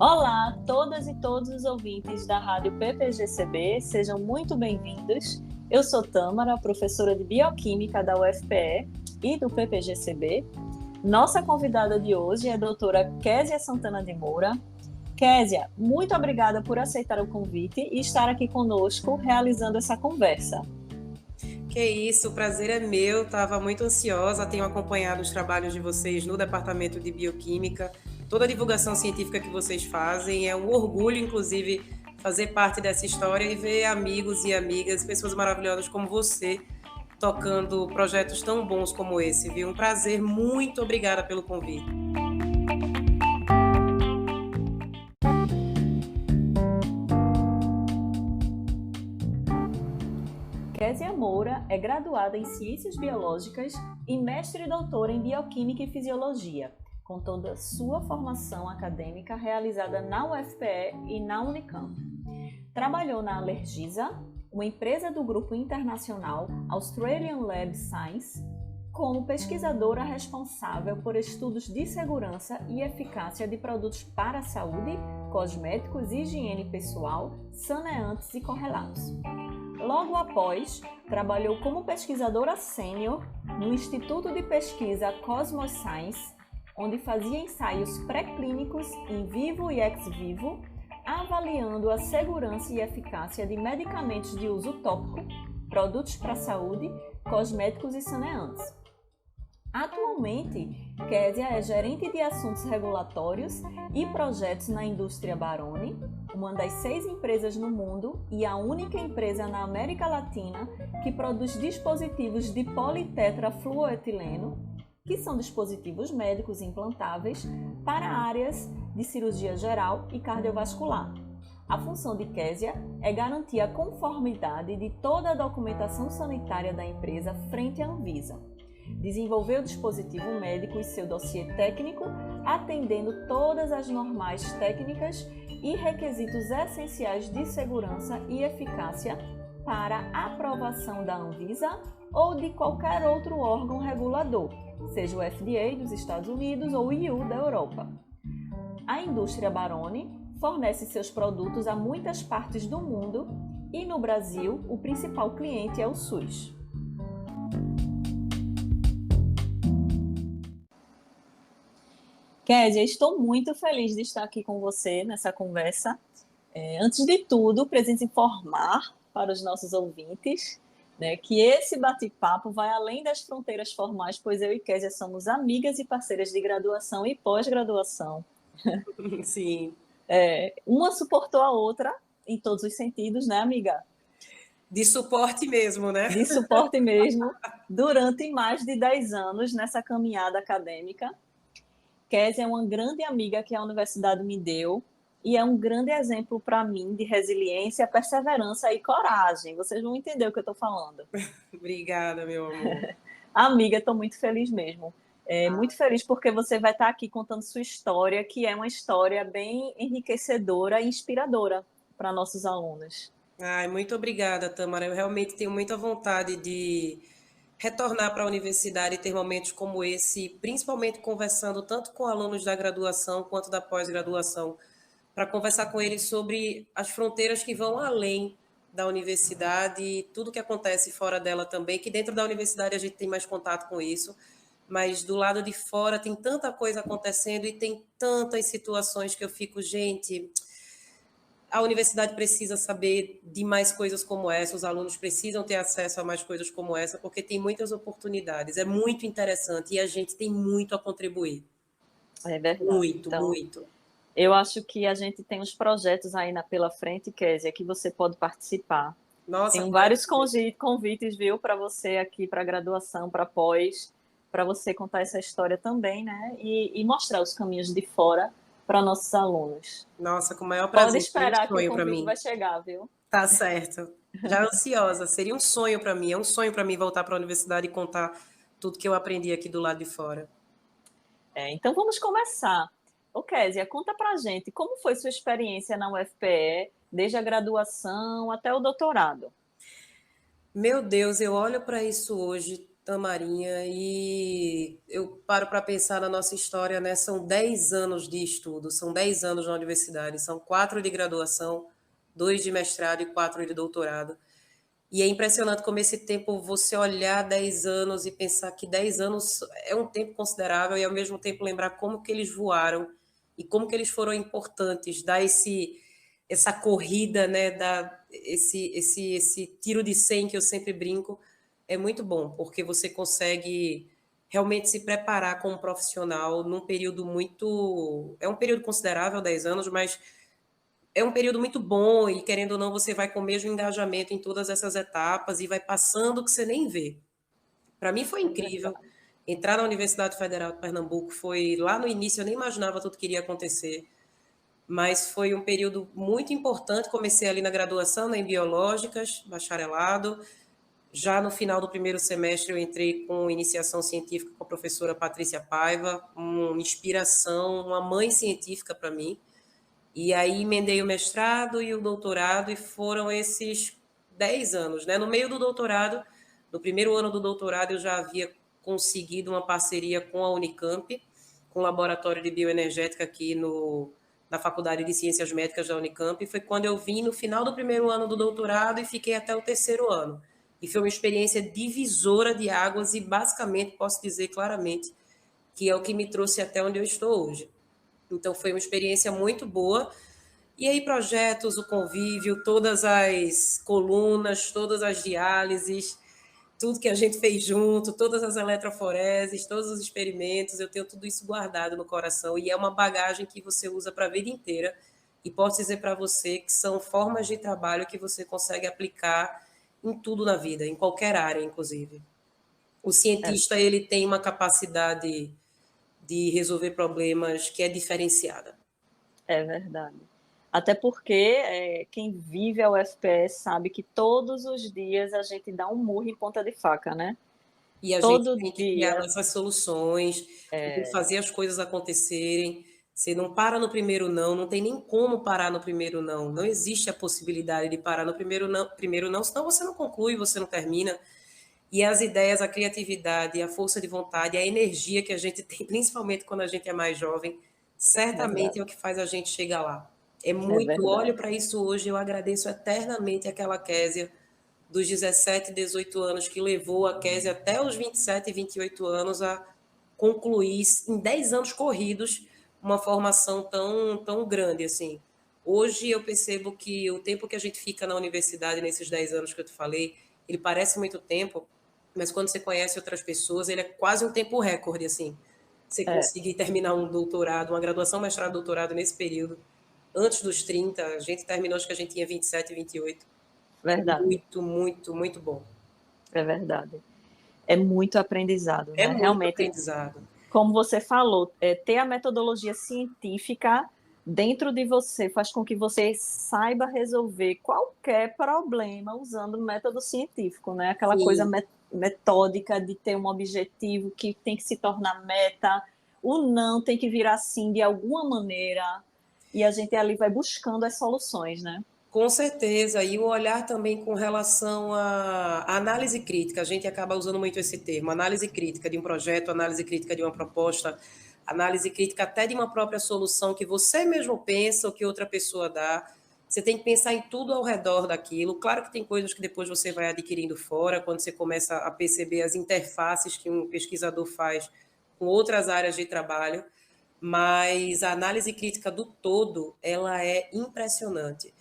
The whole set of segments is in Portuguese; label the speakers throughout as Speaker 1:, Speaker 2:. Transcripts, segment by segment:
Speaker 1: Olá, todas e todos os ouvintes da Rádio PPGCB, sejam muito bem-vindos. Eu sou Tâmara, professora de Bioquímica da UFPE e do PPGCB. Nossa convidada de hoje é a doutora Késia Santana de Moura. Késia, muito obrigada por aceitar o convite e estar aqui conosco realizando essa conversa.
Speaker 2: Que isso, o prazer é meu, estava muito ansiosa, tenho acompanhado os trabalhos de vocês no Departamento de Bioquímica, toda a divulgação científica que vocês fazem, é um orgulho, inclusive, fazer parte dessa história e ver amigos e amigas, pessoas maravilhosas como você, tocando projetos tão bons como esse, viu? Um prazer, muito obrigada pelo convite.
Speaker 1: Késia Moura é graduada em Ciências Biológicas e mestre e doutora em Bioquímica e Fisiologia, com toda a sua formação acadêmica realizada na UFPE e na Unicamp. Trabalhou na Allergisa, uma empresa do grupo internacional Australian Lab Science, como pesquisadora responsável por estudos de segurança e eficácia de produtos para a saúde, cosméticos e higiene pessoal, saneantes e correlatos. Logo após, trabalhou como pesquisadora sênior no Instituto de Pesquisa Cosmos Science, onde fazia ensaios pré-clínicos in vivo e ex vivo, avaliando a segurança e eficácia de medicamentos de uso tópico, produtos para a saúde, cosméticos e saneantes. Atualmente, Késia é gerente de assuntos regulatórios e projetos na indústria Baroni, uma das 6 empresas no mundo e a única empresa na América Latina que produz dispositivos de politetrafluoetileno, que são dispositivos médicos implantáveis para áreas de cirurgia geral e cardiovascular. A função de Késia é garantir a conformidade de toda a documentação sanitária da empresa frente à Anvisa. Desenvolveu o dispositivo médico e seu dossiê técnico, atendendo todas as normais técnicas e requisitos essenciais de segurança e eficácia para aprovação da Anvisa ou de qualquer outro órgão regulador, seja o FDA dos Estados Unidos ou o EU da Europa. A indústria Baroni fornece seus produtos a muitas partes do mundo e no Brasil o principal cliente é o SUS. Késia, estou muito feliz de estar aqui com você nessa conversa. Antes de tudo, preciso informar para os nossos ouvintes, né, que esse bate-papo vai além das fronteiras formais, pois eu e Késia somos amigas e parceiras de graduação e pós-graduação.
Speaker 2: Sim.
Speaker 1: Uma suportou a outra em todos os sentidos, né, amiga?
Speaker 2: De suporte mesmo, né?
Speaker 1: De suporte mesmo, durante mais de 10 anos nessa caminhada acadêmica. Késia é uma grande amiga que a universidade me deu e é um grande exemplo para mim de resiliência, perseverança e coragem. Vocês vão entender o que eu estou falando.
Speaker 2: Obrigada, meu amor.
Speaker 1: Amiga, estou muito feliz mesmo. Muito feliz porque você vai estar aqui contando sua história, que é uma história bem enriquecedora e inspiradora para nossos alunos.
Speaker 2: Ai, muito obrigada, Tamara. Eu realmente tenho muita vontade de retornar para a universidade e ter momentos como esse, principalmente conversando tanto com alunos da graduação quanto da pós-graduação, para conversar com eles sobre as fronteiras que vão além da universidade e tudo que acontece fora dela também, que dentro da universidade a gente tem mais contato com isso, mas do lado de fora tem tanta coisa acontecendo e tem tantas situações que eu fico, gente, a universidade precisa saber de mais coisas como essa, os alunos precisam ter acesso a mais coisas como essa, porque tem muitas oportunidades, é muito interessante e a gente tem muito a contribuir.
Speaker 1: É verdade.
Speaker 2: Muito,
Speaker 1: então,
Speaker 2: muito.
Speaker 1: Eu acho que a gente tem uns projetos aí pela frente, Késia, que você pode participar.
Speaker 2: Nossa,
Speaker 1: tem vários convites, viu, para você aqui, para graduação, para pós, para você contar essa história também, né? E mostrar os caminhos de fora para nossos alunos.
Speaker 2: Nossa, com o maior prazer.
Speaker 1: Pode esperar
Speaker 2: que
Speaker 1: o convite vai chegar, viu?
Speaker 2: Tá certo. Já ansiosa. Seria um sonho para mim. É um sonho para mim voltar para a universidade e contar tudo que eu aprendi aqui do lado de fora.
Speaker 1: Então vamos começar. Ô, Késia, conta pra gente como foi sua experiência na UFPE, desde a graduação até o doutorado.
Speaker 2: Meu Deus, eu olho para isso hoje, Tamarinha, e eu paro para pensar na nossa história, né? São 10 anos de estudo, são 10 anos na universidade, são 4 de graduação, 2 de mestrado e 4 de doutorado. E é impressionante como esse tempo, você olhar 10 anos e pensar que 10 anos é um tempo considerável e, ao mesmo tempo, lembrar como que eles voaram e como que eles foram importantes, dar essa corrida, né, esse tiro de 100 que eu sempre brinco, é muito bom, porque você consegue realmente se preparar como profissional num período muito... É um período considerável, 10 anos, mas é um período muito bom e, querendo ou não, você vai com o mesmo engajamento em todas essas etapas e vai passando que você nem vê. Para mim foi
Speaker 1: É
Speaker 2: incrível.
Speaker 1: verdade.
Speaker 2: Entrar na Universidade Federal de Pernambuco foi, lá no início, eu nem imaginava tudo que iria acontecer, mas foi um período muito importante. Comecei ali na graduação, né, em Biológicas, bacharelado. Já no final do primeiro semestre, eu entrei com iniciação científica com a professora Patrícia Paiva, uma inspiração, uma mãe científica para mim. E aí emendei o mestrado e o doutorado, e foram esses 10 anos, né? No meio do doutorado, no primeiro ano do doutorado, eu já havia conseguido uma parceria com a Unicamp, com o Laboratório de Bioenergética aqui na Faculdade de Ciências Médicas da Unicamp, e foi quando eu vim no final do primeiro ano do doutorado e fiquei até o terceiro ano. E foi uma experiência divisora de águas e, basicamente, posso dizer claramente que é o que me trouxe até onde eu estou hoje. Então, foi uma experiência muito boa. E aí, projetos, o convívio, todas as colunas, todas as diálises, tudo que a gente fez junto, todas as eletroforeses, todos os experimentos, eu tenho tudo isso guardado no coração e é uma bagagem que você usa para a vida inteira. E posso dizer para você que são formas de trabalho que você consegue aplicar em tudo na vida, em qualquer área, inclusive. O
Speaker 1: É,
Speaker 2: cientista, ele tem uma capacidade de resolver problemas que é diferenciada.
Speaker 1: é verdade. Até porque quem vive a UFPS sabe que todos os dias a gente dá um murro em ponta de faca, né?
Speaker 2: E a gente
Speaker 1: Todo
Speaker 2: tem que criar
Speaker 1: dia.
Speaker 2: nossas soluções, tem que fazer as coisas acontecerem. Você não para no primeiro não, não tem nem como parar no primeiro não. Não existe a possibilidade de parar no primeiro não, senão você não conclui, você não termina. E as ideias, a criatividade, a força de vontade, a energia que a gente tem, principalmente quando a gente é mais jovem, certamente
Speaker 1: Verdade,
Speaker 2: é o que faz a gente chegar lá. É
Speaker 1: é
Speaker 2: muito, olho
Speaker 1: verdade.
Speaker 2: para isso hoje, eu agradeço eternamente aquela Késia dos 17, 18 anos, que levou a Késia até os 27, 28 anos a concluir em 10 anos corridos uma formação tão grande assim. Hoje eu percebo que o tempo que a gente fica na universidade, nesses 10 anos que eu te falei, ele parece muito tempo, mas quando você conhece outras pessoas, ele é quase um tempo recorde, assim. Você
Speaker 1: É,
Speaker 2: conseguir terminar um doutorado, uma graduação, mestrado, doutorado nesse período, antes dos 30, a gente terminou, acho que a gente tinha 27, 28. É
Speaker 1: verdade,
Speaker 2: muito, muito, muito bom.
Speaker 1: é verdade. É muito aprendizado,
Speaker 2: É
Speaker 1: né?
Speaker 2: muito
Speaker 1: Realmente,
Speaker 2: aprendizado.
Speaker 1: como você falou, ter a metodologia científica dentro de você faz com que você saiba resolver qualquer problema usando método científico, né? Aquela coisa
Speaker 2: Sim,
Speaker 1: metódica de ter um objetivo que tem que se tornar meta, o não tem que virar sim de alguma maneira, e a gente ali vai buscando as soluções, né?
Speaker 2: com certeza. E o olhar também com relação à análise crítica, a gente acaba usando muito esse termo, análise crítica de um projeto, análise crítica de uma proposta, análise crítica até de uma própria solução que você mesmo pensa ou que outra pessoa dá. Você tem que pensar em tudo ao redor daquilo. Claro que tem coisas que depois você vai adquirindo fora, quando você começa a perceber as interfaces que um pesquisador faz com outras áreas de trabalho, mas a análise crítica do todo, ela é impressionante.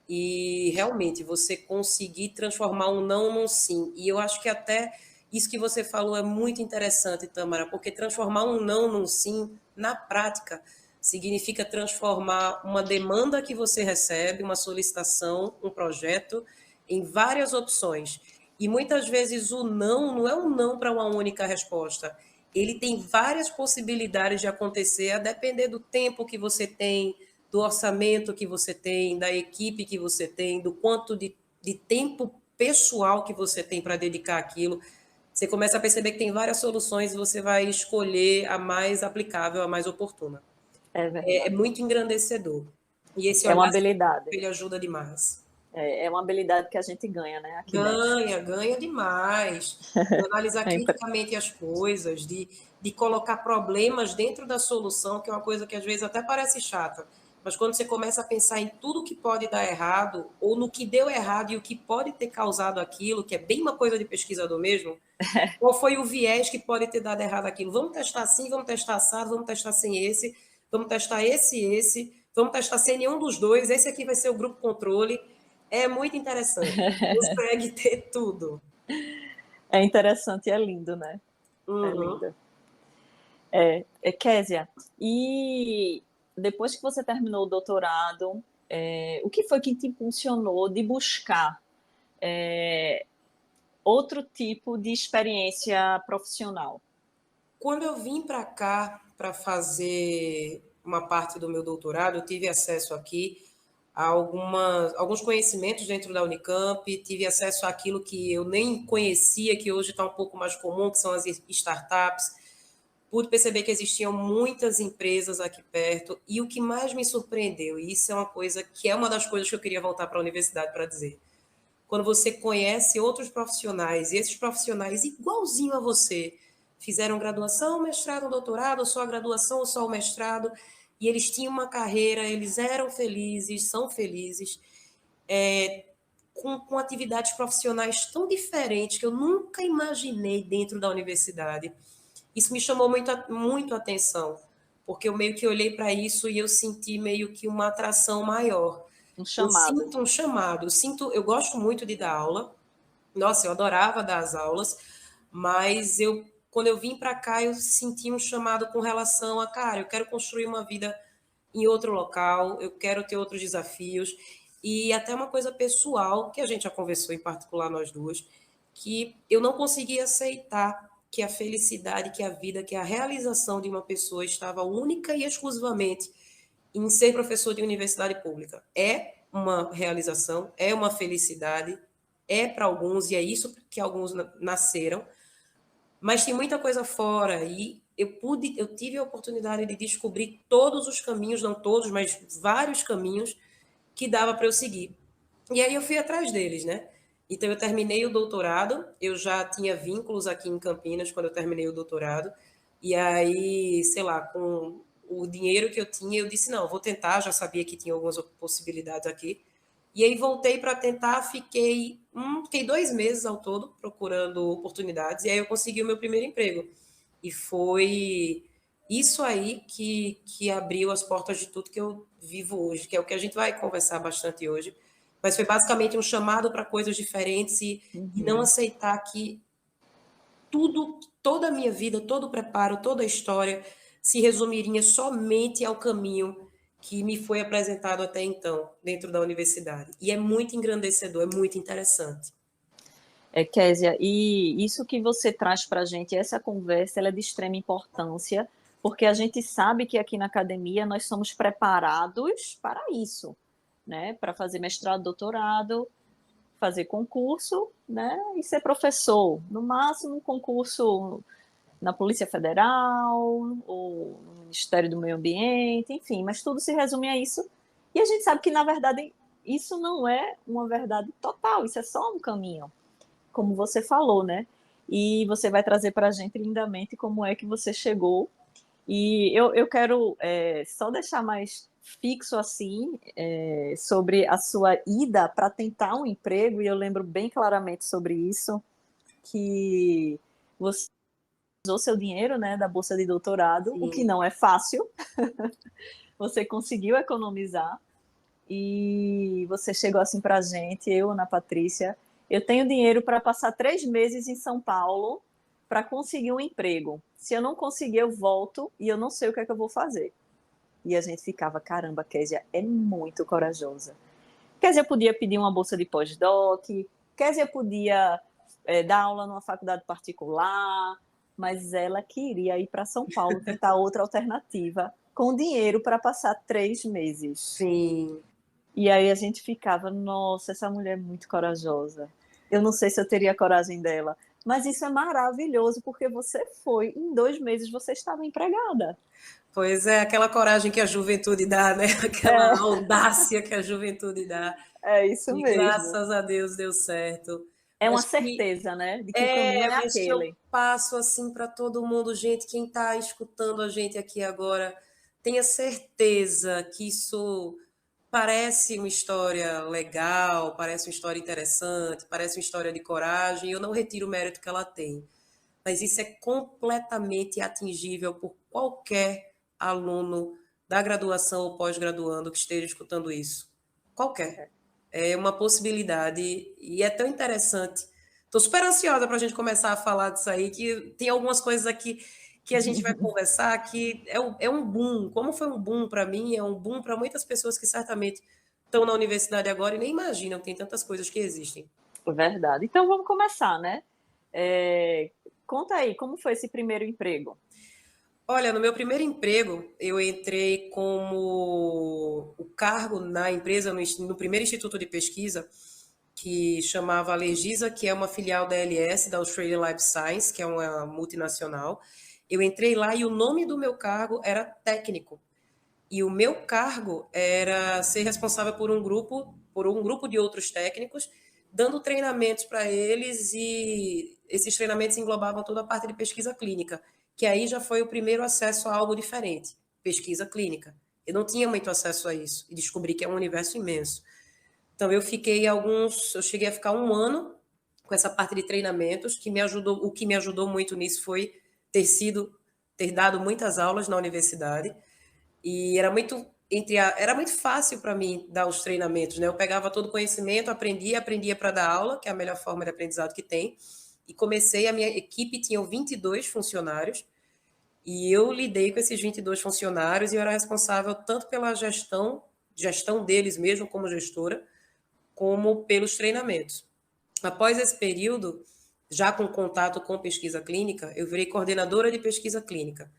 Speaker 2: E realmente você conseguir transformar um não num sim. E eu acho que até isso que você falou é muito interessante, Tamara, porque transformar um não num sim, na prática, significa transformar uma demanda que você recebe, uma solicitação, um projeto, em várias opções. E muitas vezes o não é um não para uma única resposta. Ele tem várias possibilidades de acontecer, a depender do tempo que você tem, do orçamento que você tem, da equipe que você tem, do quanto de tempo pessoal que você tem para dedicar aquilo. Você começa a perceber que tem várias soluções e você vai escolher a mais aplicável, a mais oportuna.
Speaker 1: É
Speaker 2: É
Speaker 1: verdade.
Speaker 2: muito engrandecedor. E esse
Speaker 1: É uma
Speaker 2: olhar
Speaker 1: habilidade.
Speaker 2: ele ajuda demais.
Speaker 1: É uma habilidade que a gente ganha, né, aqui dentro.
Speaker 2: Ganha demais. De analisar
Speaker 1: É impre
Speaker 2: criticamente as coisas, de colocar problemas dentro da solução, que é uma coisa que às vezes até parece chata. Mas quando você começa a pensar em tudo que pode dar errado, ou no que deu errado e o que pode ter causado aquilo, que é bem uma coisa de pesquisador mesmo, qual foi o viés que pode ter dado errado aquilo? Vamos testar assim, vamos testar assado, vamos testar sem esse, vamos testar esse, vamos testar sem nenhum dos dois, esse aqui vai ser o grupo controle. É muito interessante. Consegue ter tudo.
Speaker 1: é interessante e é lindo, né. É
Speaker 2: Uhum.
Speaker 1: lindo. Késia, e depois que você terminou o doutorado, o que foi que te impulsionou de buscar outro tipo de experiência profissional?
Speaker 2: Quando eu vim para cá para fazer uma parte do meu doutorado, eu tive acesso aqui a alguns conhecimentos dentro da Unicamp, tive acesso àquilo que eu nem conhecia, que hoje está um pouco mais comum, que são as startups. Pude perceber que existiam muitas empresas aqui perto, e o que mais me surpreendeu, e isso é uma coisa que é uma das coisas que eu queria voltar para a universidade para dizer, quando você conhece outros profissionais, e esses profissionais igualzinho a você, fizeram graduação, mestrado, doutorado, ou só a graduação, ou só o mestrado, e eles tinham uma carreira, eles eram felizes, são felizes, com atividades profissionais tão diferentes que eu nunca imaginei dentro da universidade. Isso me chamou muito a atenção, porque eu meio que olhei para isso e eu senti meio que uma atração maior.
Speaker 1: Um
Speaker 2: Eu
Speaker 1: chamado.
Speaker 2: sinto um chamado, eu gosto muito de dar aula. Nossa, eu adorava dar as aulas, mas quando eu vim para cá, eu senti um chamado com relação a, cara, eu quero construir uma vida em outro local, eu quero ter outros desafios e até uma coisa pessoal que a gente já conversou em particular nós duas, que eu não conseguia aceitar que a felicidade, que a vida, que a realização de uma pessoa estava única e exclusivamente em ser professor de universidade pública. É uma realização, é uma felicidade, é para alguns, e é isso que alguns nasceram, mas tem muita coisa fora, e eu tive a oportunidade de descobrir todos os caminhos, não todos, mas vários caminhos que dava para eu seguir. E aí eu fui atrás deles, né? Então eu terminei o doutorado, eu já tinha vínculos aqui em Campinas quando eu terminei o doutorado, e aí, sei lá, com o dinheiro que eu tinha, eu disse, não, vou tentar, já sabia que tinha algumas possibilidades aqui. E aí voltei para tentar, fiquei 2 meses ao todo procurando oportunidades, e aí eu consegui o meu primeiro emprego. E foi isso aí que abriu as portas de tudo que eu vivo hoje, que é o que a gente vai conversar bastante hoje. Mas foi basicamente um chamado para coisas diferentes e não
Speaker 1: Uhum.
Speaker 2: aceitar que toda a minha vida, todo o preparo, toda a história se resumiria somente ao caminho que me foi apresentado até então, dentro da universidade. E é muito engrandecedor, é muito interessante.
Speaker 1: Késia, e isso que você traz para a gente, essa conversa, ela é de extrema importância, porque a gente sabe que aqui na academia nós somos preparados para isso, né? Para fazer mestrado, doutorado, fazer concurso, né? E ser professor. No máximo, um concurso na Polícia Federal, ou no Ministério do Meio Ambiente, enfim, mas tudo se resume a isso. E a gente sabe que, na verdade, isso não é uma verdade total, isso é só um caminho, como você falou, né? E você vai trazer para a gente lindamente como é que você chegou. E eu quero só deixar mais fixo assim sobre a sua ida para tentar um emprego, e eu lembro bem claramente sobre isso, que você usou seu dinheiro, né, da bolsa de doutorado, o que
Speaker 2: Sim.
Speaker 1: não é fácil, você conseguiu economizar e você chegou assim para a gente, eu, Ana Patrícia, eu tenho dinheiro para passar 3 meses em São Paulo para conseguir um emprego. Se eu não conseguir, eu volto e eu não sei o que é que eu vou fazer. E a gente ficava, caramba, Késia é muito corajosa. Késia podia pedir uma bolsa de pós-doc, Késia podia dar aula numa faculdade particular, mas ela queria ir para São Paulo tentar outra alternativa, com dinheiro para passar 3 meses.
Speaker 2: Sim.
Speaker 1: E aí a gente ficava, nossa, essa mulher é muito corajosa. Eu não sei se eu teria a coragem dela. Mas isso é maravilhoso, porque você foi, em 2 meses você estava empregada.
Speaker 2: Pois é, aquela coragem que a juventude dá, né? Aquela audácia que a juventude dá.
Speaker 1: É isso
Speaker 2: E
Speaker 1: mesmo.
Speaker 2: graças a Deus deu certo.
Speaker 1: É uma
Speaker 2: Mas que
Speaker 1: certeza, né, de que o caminho é
Speaker 2: mas que eu
Speaker 1: aquele.
Speaker 2: passo assim para todo mundo, gente, quem está escutando a gente aqui agora, tenha certeza que isso parece uma história legal, parece uma história interessante, parece uma história de coragem. Eu não retiro o mérito que ela tem, mas isso é completamente atingível por qualquer aluno da graduação ou pós-graduando que esteja escutando isso. Qualquer. É uma possibilidade e é tão interessante. Estou super ansiosa para a gente começar a falar disso aí, que tem algumas coisas aqui que a gente vai conversar que é um boom. Como foi um boom para mim, é um boom para muitas pessoas que certamente estão na universidade agora e nem imaginam que tem tantas coisas que existem.
Speaker 1: Verdade. Então vamos começar, né? É, conta aí, como foi esse primeiro emprego?
Speaker 2: Olha, no meu primeiro emprego, eu entrei como o cargo na empresa, no primeiro instituto de pesquisa, que chamava Alergisa, que é uma filial da LS, da Australian Life Science, que é uma multinacional. Eu entrei lá e o nome do meu cargo era técnico. E o meu cargo era ser responsável por um grupo de outros técnicos, dando treinamentos para eles e esses treinamentos englobavam toda a parte de pesquisa clínica, que aí já foi o primeiro acesso a algo diferente, pesquisa clínica. Eu não tinha muito acesso a isso e descobri que é um universo imenso. Então eu cheguei a ficar um ano com essa parte de treinamentos, que me ajudou, o que me ajudou muito nisso foi ter dado muitas aulas na universidade e era muito fácil para mim dar os treinamentos, né? Eu pegava todo o conhecimento, aprendia para dar aula, que é a melhor forma de aprendizado que tem. E a minha equipe tinha 22 funcionários, e eu lidei com esses 22 funcionários e eu era responsável tanto pela gestão deles mesmo como gestora, como pelos treinamentos. Após esse período, já com contato com pesquisa clínica, eu virei coordenadora de pesquisa clínica.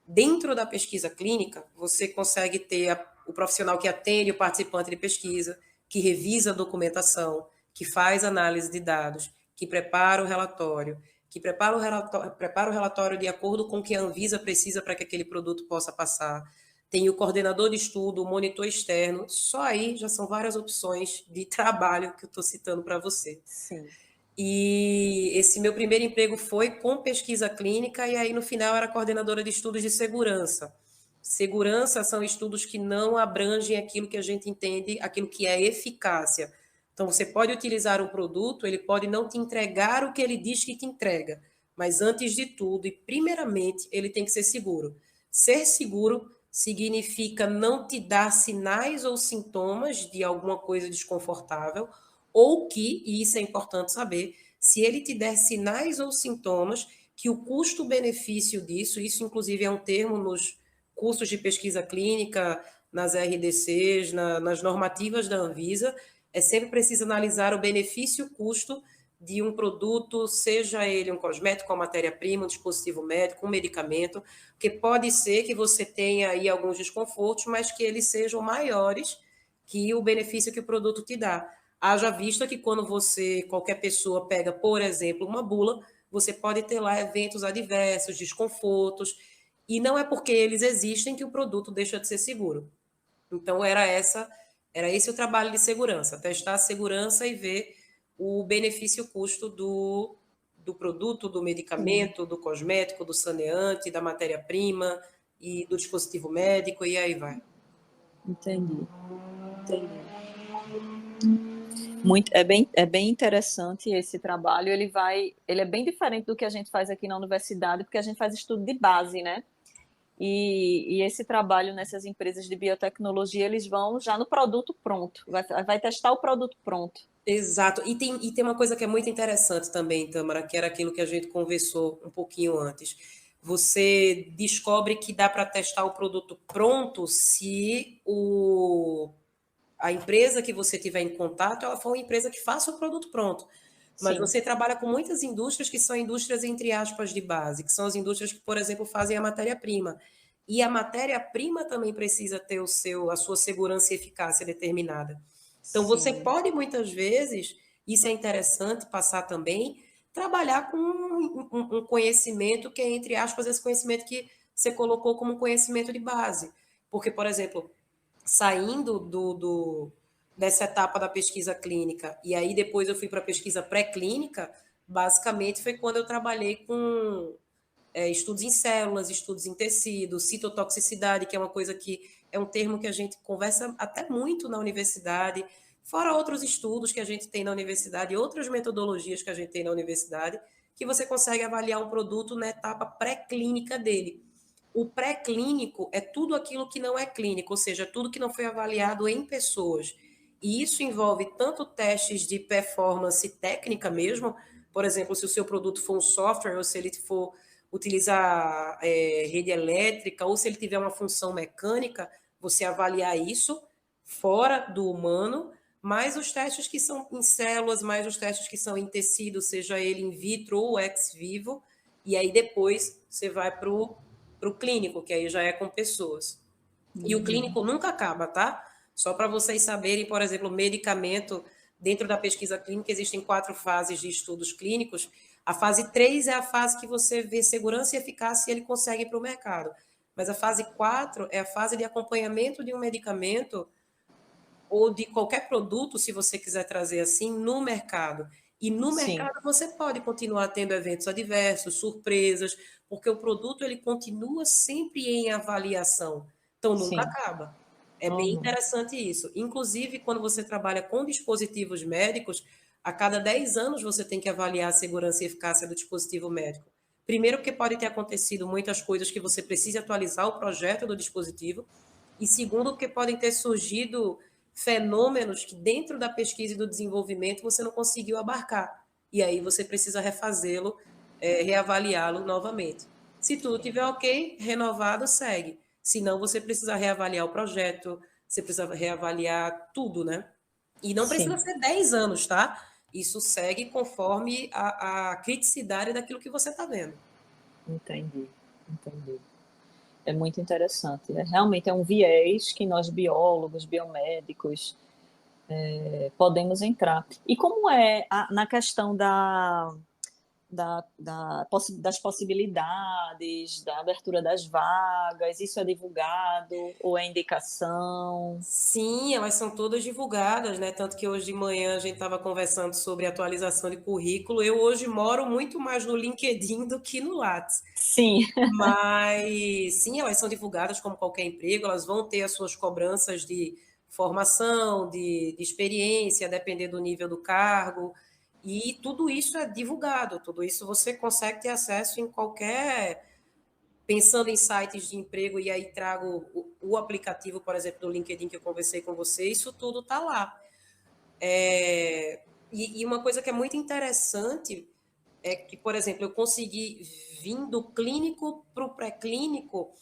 Speaker 2: Dentro da pesquisa clínica, você consegue ter o profissional que atende o participante de pesquisa, que revisa a documentação, que faz análise de dados, que prepara o relatório, prepara o relatório de acordo com o que a Anvisa precisa para que aquele produto possa passar. Tem o coordenador de estudo, o monitor externo. Só aí já são várias opções de trabalho que eu estou citando para você.
Speaker 1: Sim.
Speaker 2: E esse meu primeiro emprego foi com pesquisa clínica, e aí no final era coordenadora de estudos de segurança. Segurança são estudos que não abrangem aquilo que a gente entende, aquilo que é eficácia. Então, você pode utilizar um produto, ele pode não te entregar o que ele diz que te entrega, mas antes de tudo, e primeiramente, ele tem que ser seguro. Ser seguro significa não te dar sinais ou sintomas de alguma coisa desconfortável, ou que, e isso é importante saber, se ele te der sinais ou sintomas, que o custo-benefício disso, isso inclusive é um termo nos cursos de pesquisa clínica, nas RDCs, nas normativas da Anvisa, é sempre preciso analisar o benefício-custo de um produto, seja ele um cosmético, uma matéria-prima, um dispositivo médico, um medicamento, porque pode ser que você tenha aí alguns desconfortos, mas que eles sejam maiores que o benefício que o produto te dá. Haja vista que quando qualquer pessoa pega, por exemplo, uma bula, você pode ter lá eventos adversos, desconfortos, e não é porque eles existem que o produto deixa de ser seguro. Então era esse o trabalho de segurança, testar a segurança e ver o benefício-custo do produto, do
Speaker 1: Sim,
Speaker 2: medicamento, do cosmético, do saneante, da matéria-prima e do dispositivo médico, e aí vai.
Speaker 1: entendi. Entendi. É bem interessante esse trabalho. Ele é bem diferente do que a gente faz aqui na universidade, porque a gente faz estudo de base, né? E esse trabalho nessas empresas de biotecnologia, eles vão já no produto pronto, vai testar o produto pronto.
Speaker 2: Exato. E tem uma coisa que é muito interessante também, Tamara, que era aquilo que a gente conversou um pouquinho antes. Você descobre que dá para testar o produto pronto se a empresa que você tiver em contato ela for uma empresa que faça o produto pronto. Mas
Speaker 1: Sim,
Speaker 2: você trabalha com muitas indústrias que são indústrias, entre aspas, de base, que são as indústrias que, por exemplo, fazem a matéria-prima. E a matéria-prima também precisa ter a sua segurança e eficácia determinada. Então, você
Speaker 1: sim,
Speaker 2: pode, muitas vezes, isso é interessante passar também, trabalhar com um conhecimento que é, entre aspas, esse conhecimento que você colocou como um conhecimento de base. Porque, por exemplo, saindo dessa etapa da pesquisa clínica, e aí depois eu fui para a pesquisa pré-clínica, basicamente foi quando eu trabalhei com estudos em células, estudos em tecido, citotoxicidade, que é uma coisa que é um termo que a gente conversa até muito na universidade, fora outros estudos que a gente tem na universidade, outras metodologias que a gente tem na universidade, que você consegue avaliar um produto na etapa pré-clínica dele. O pré-clínico é tudo aquilo que não é clínico, ou seja, tudo que não foi avaliado em pessoas. E isso envolve tanto testes de performance técnica mesmo, por exemplo, se o seu produto for um software ou se ele for utilizar rede elétrica ou se ele tiver uma função mecânica, você avaliar isso fora do humano, mais os testes que são em células, mais os testes que são em tecido, seja ele in vitro ou ex vivo, e aí depois você vai para o clínico, que aí já é com pessoas. E o clínico nunca acaba, tá? Só para vocês saberem, por exemplo, medicamento, dentro da pesquisa clínica existem 4 fases de estudos clínicos. A fase 3 é a fase que você vê segurança e eficácia e ele consegue ir para o mercado. Mas a fase 4 é a fase de acompanhamento de um medicamento ou de qualquer produto, se você quiser trazer assim, no mercado. E no
Speaker 1: Sim,
Speaker 2: mercado você pode continuar tendo eventos adversos, surpresas, porque o produto ele continua sempre em avaliação. Então nunca
Speaker 1: sim.
Speaker 2: acaba. É bem
Speaker 1: Uhum.
Speaker 2: interessante isso. Inclusive, quando você trabalha com dispositivos médicos, a cada 10 anos você tem que avaliar a segurança e eficácia do dispositivo médico. Primeiro, porque pode ter acontecido muitas coisas que você precisa atualizar o projeto do dispositivo. E segundo, porque podem ter surgido fenômenos que dentro da pesquisa e do desenvolvimento você não conseguiu abarcar. E aí você precisa refazê-lo, reavaliá-lo novamente. Se tudo estiver ok, renovado, segue. Se não, você precisa reavaliar o projeto, você precisa reavaliar tudo, né? E não precisa
Speaker 1: Sim,
Speaker 2: ser 10 anos, tá? Isso segue conforme a criticidade daquilo que você está vendo.
Speaker 1: entendi, entendi. É muito interessante. Realmente é um viés que nós biólogos, biomédicos, podemos entrar. E como é na questão das possibilidades, da abertura das vagas, isso é divulgado ou é indicação?
Speaker 2: Sim, elas são todas divulgadas, né? Tanto que hoje de manhã a gente estava conversando sobre atualização de currículo. Eu hoje moro muito mais no LinkedIn do que no Lattes.
Speaker 1: Sim,
Speaker 2: Mas sim, elas são divulgadas como qualquer emprego, elas vão ter as suas cobranças de formação, de experiência, a depender do nível do cargo. E tudo isso é divulgado, tudo isso você consegue ter acesso em qualquer. Pensando em sites de emprego, e aí trago o aplicativo, por exemplo, do LinkedIn que eu conversei com você, isso tudo está lá. E uma coisa que é muito interessante é que, por exemplo, eu consegui vir do clínico para o pré-clínico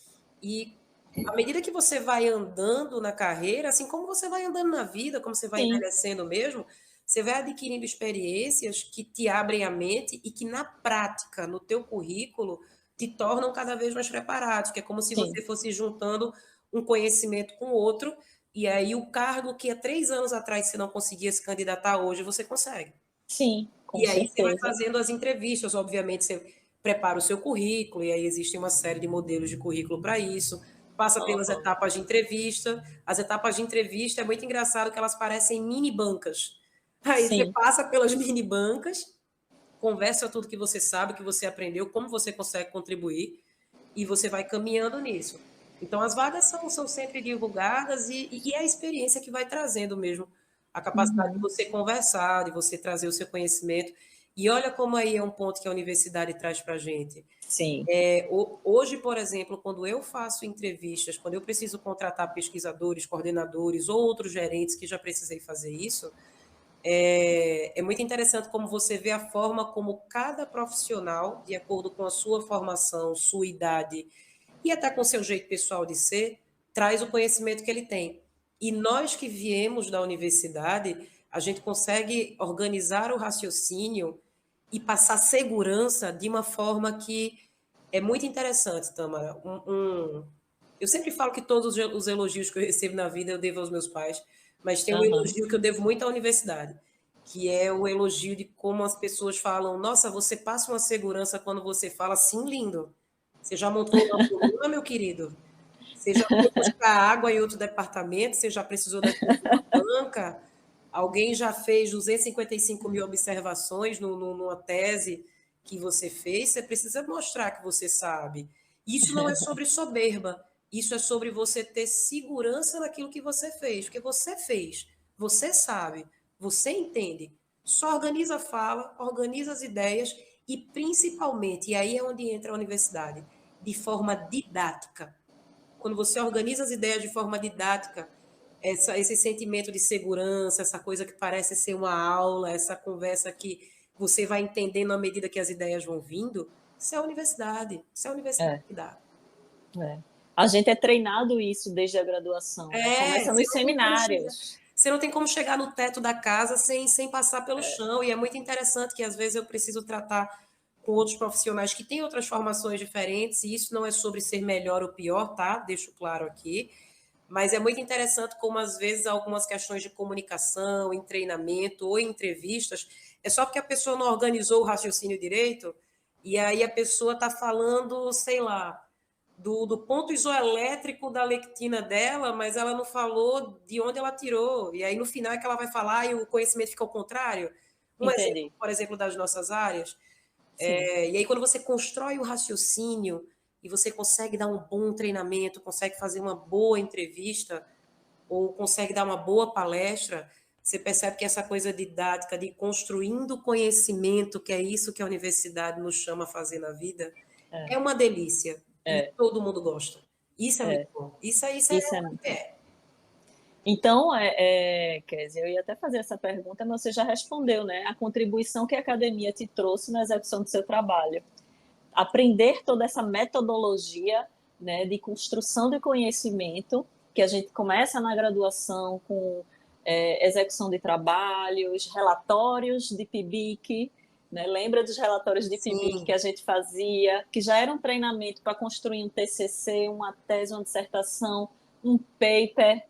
Speaker 2: e à medida que você vai andando na carreira, assim como você vai andando na vida, como você vai
Speaker 1: sim,
Speaker 2: envelhecendo mesmo, você vai adquirindo experiências que te abrem a mente e que na prática, no teu currículo, te tornam cada vez mais preparados, que é como se
Speaker 1: sim,
Speaker 2: você fosse juntando um conhecimento com outro, e aí o cargo que há 3 anos atrás você não conseguia se candidatar, hoje você consegue.
Speaker 1: sim, com
Speaker 2: E aí você vai
Speaker 1: certeza.
Speaker 2: fazendo as entrevistas, obviamente você prepara o seu currículo, e aí existe uma série de modelos de currículo para isso, passa pelas
Speaker 1: Uhum.
Speaker 2: etapas de entrevista. As etapas de entrevista é muito engraçado que elas parecem mini bancas. Aí você
Speaker 1: Sim,
Speaker 2: passa pelas mini bancas, conversa tudo que você sabe, que você aprendeu, como você consegue contribuir, e você vai caminhando nisso. Então, as vagas são sempre divulgadas e é a experiência que vai trazendo mesmo a capacidade de
Speaker 1: uhum,
Speaker 2: você conversar, de você trazer o seu conhecimento. E olha como aí é um ponto que a universidade traz para a gente.
Speaker 1: sim,
Speaker 2: Hoje, por exemplo, quando eu faço entrevistas, quando eu preciso contratar pesquisadores, coordenadores ou outros gerentes que já precisei fazer isso, é muito interessante como você vê a forma como cada profissional, de acordo com a sua formação, sua idade e até com seu jeito pessoal de ser, traz o conhecimento que ele tem. E nós que viemos da universidade, a gente consegue organizar o raciocínio e passar segurança de uma forma que é muito interessante, Tamara. Eu sempre falo que todos os elogios que eu recebo na vida eu devo aos meus pais, mas tem um
Speaker 1: aham.
Speaker 2: elogio que eu devo muito à universidade, que é o elogio de como as pessoas falam: nossa, você passa uma segurança quando você fala assim, lindo. Você já montou uma coluna, meu querido? Você já foi buscar água em outro departamento? Você já precisou da ajuda de uma banca? Alguém já fez 255 mil observações numa tese que você fez? Você precisa mostrar que você sabe. Isso não é sobre soberba. Isso é sobre você ter segurança naquilo que você fez. Porque você fez, você sabe, você entende. Só organiza a fala, organiza as ideias e, principalmente, e aí é onde entra a universidade, de forma didática. Quando você organiza as ideias de forma didática, esse sentimento de segurança, essa coisa que parece ser uma aula, essa conversa que você vai entendendo à medida que as ideias vão vindo, isso é a universidade. Isso é a universidade
Speaker 1: É,
Speaker 2: que dá.
Speaker 1: é. A gente é treinado isso desde a graduação, né? Começa
Speaker 2: Você
Speaker 1: nos
Speaker 2: não tem como chegar.
Speaker 1: seminários.
Speaker 2: Você não tem como chegar no teto da casa sem passar pelo chão. E é muito interessante que às vezes eu preciso tratar com outros profissionais que têm outras formações diferentes, e isso não é sobre ser melhor ou pior, tá? Deixo claro aqui. Mas é muito interessante como, às vezes, algumas questões de comunicação, em treinamento ou em entrevistas, é só porque a pessoa não organizou o raciocínio direito, e aí a pessoa está falando, sei lá, do ponto isoelétrico da lectina dela, mas ela não falou de onde ela tirou. E aí, no final, é que ela vai falar e o conhecimento fica ao contrário. Um exemplo,
Speaker 1: Entendi.
Speaker 2: por exemplo, das nossas áreas.
Speaker 1: Sim.
Speaker 2: E aí, quando você constrói o raciocínio e você consegue dar um bom treinamento, consegue fazer uma boa entrevista ou consegue dar uma boa palestra, você percebe que essa coisa didática de construindo conhecimento, que é isso que a universidade nos chama a fazer na vida,
Speaker 1: É,
Speaker 2: é uma delícia e
Speaker 1: é,
Speaker 2: todo mundo gosta. Isso é muito
Speaker 1: é.
Speaker 2: bom. Isso é
Speaker 1: Isso é
Speaker 2: o
Speaker 1: muito
Speaker 2: que
Speaker 1: bom.
Speaker 2: é.
Speaker 1: Então, Kézia, eu ia até fazer essa pergunta, mas você já respondeu, né? A contribuição que a academia te trouxe na execução do seu trabalho. Aprender toda essa metodologia, né, de construção de conhecimento, que a gente começa na graduação com execução de trabalhos, relatórios de PIBIC, né? Lembra dos relatórios de PIBIC que
Speaker 2: Sim.
Speaker 1: a gente fazia, que já era um treinamento para construir um TCC, uma tese, uma dissertação, um paper,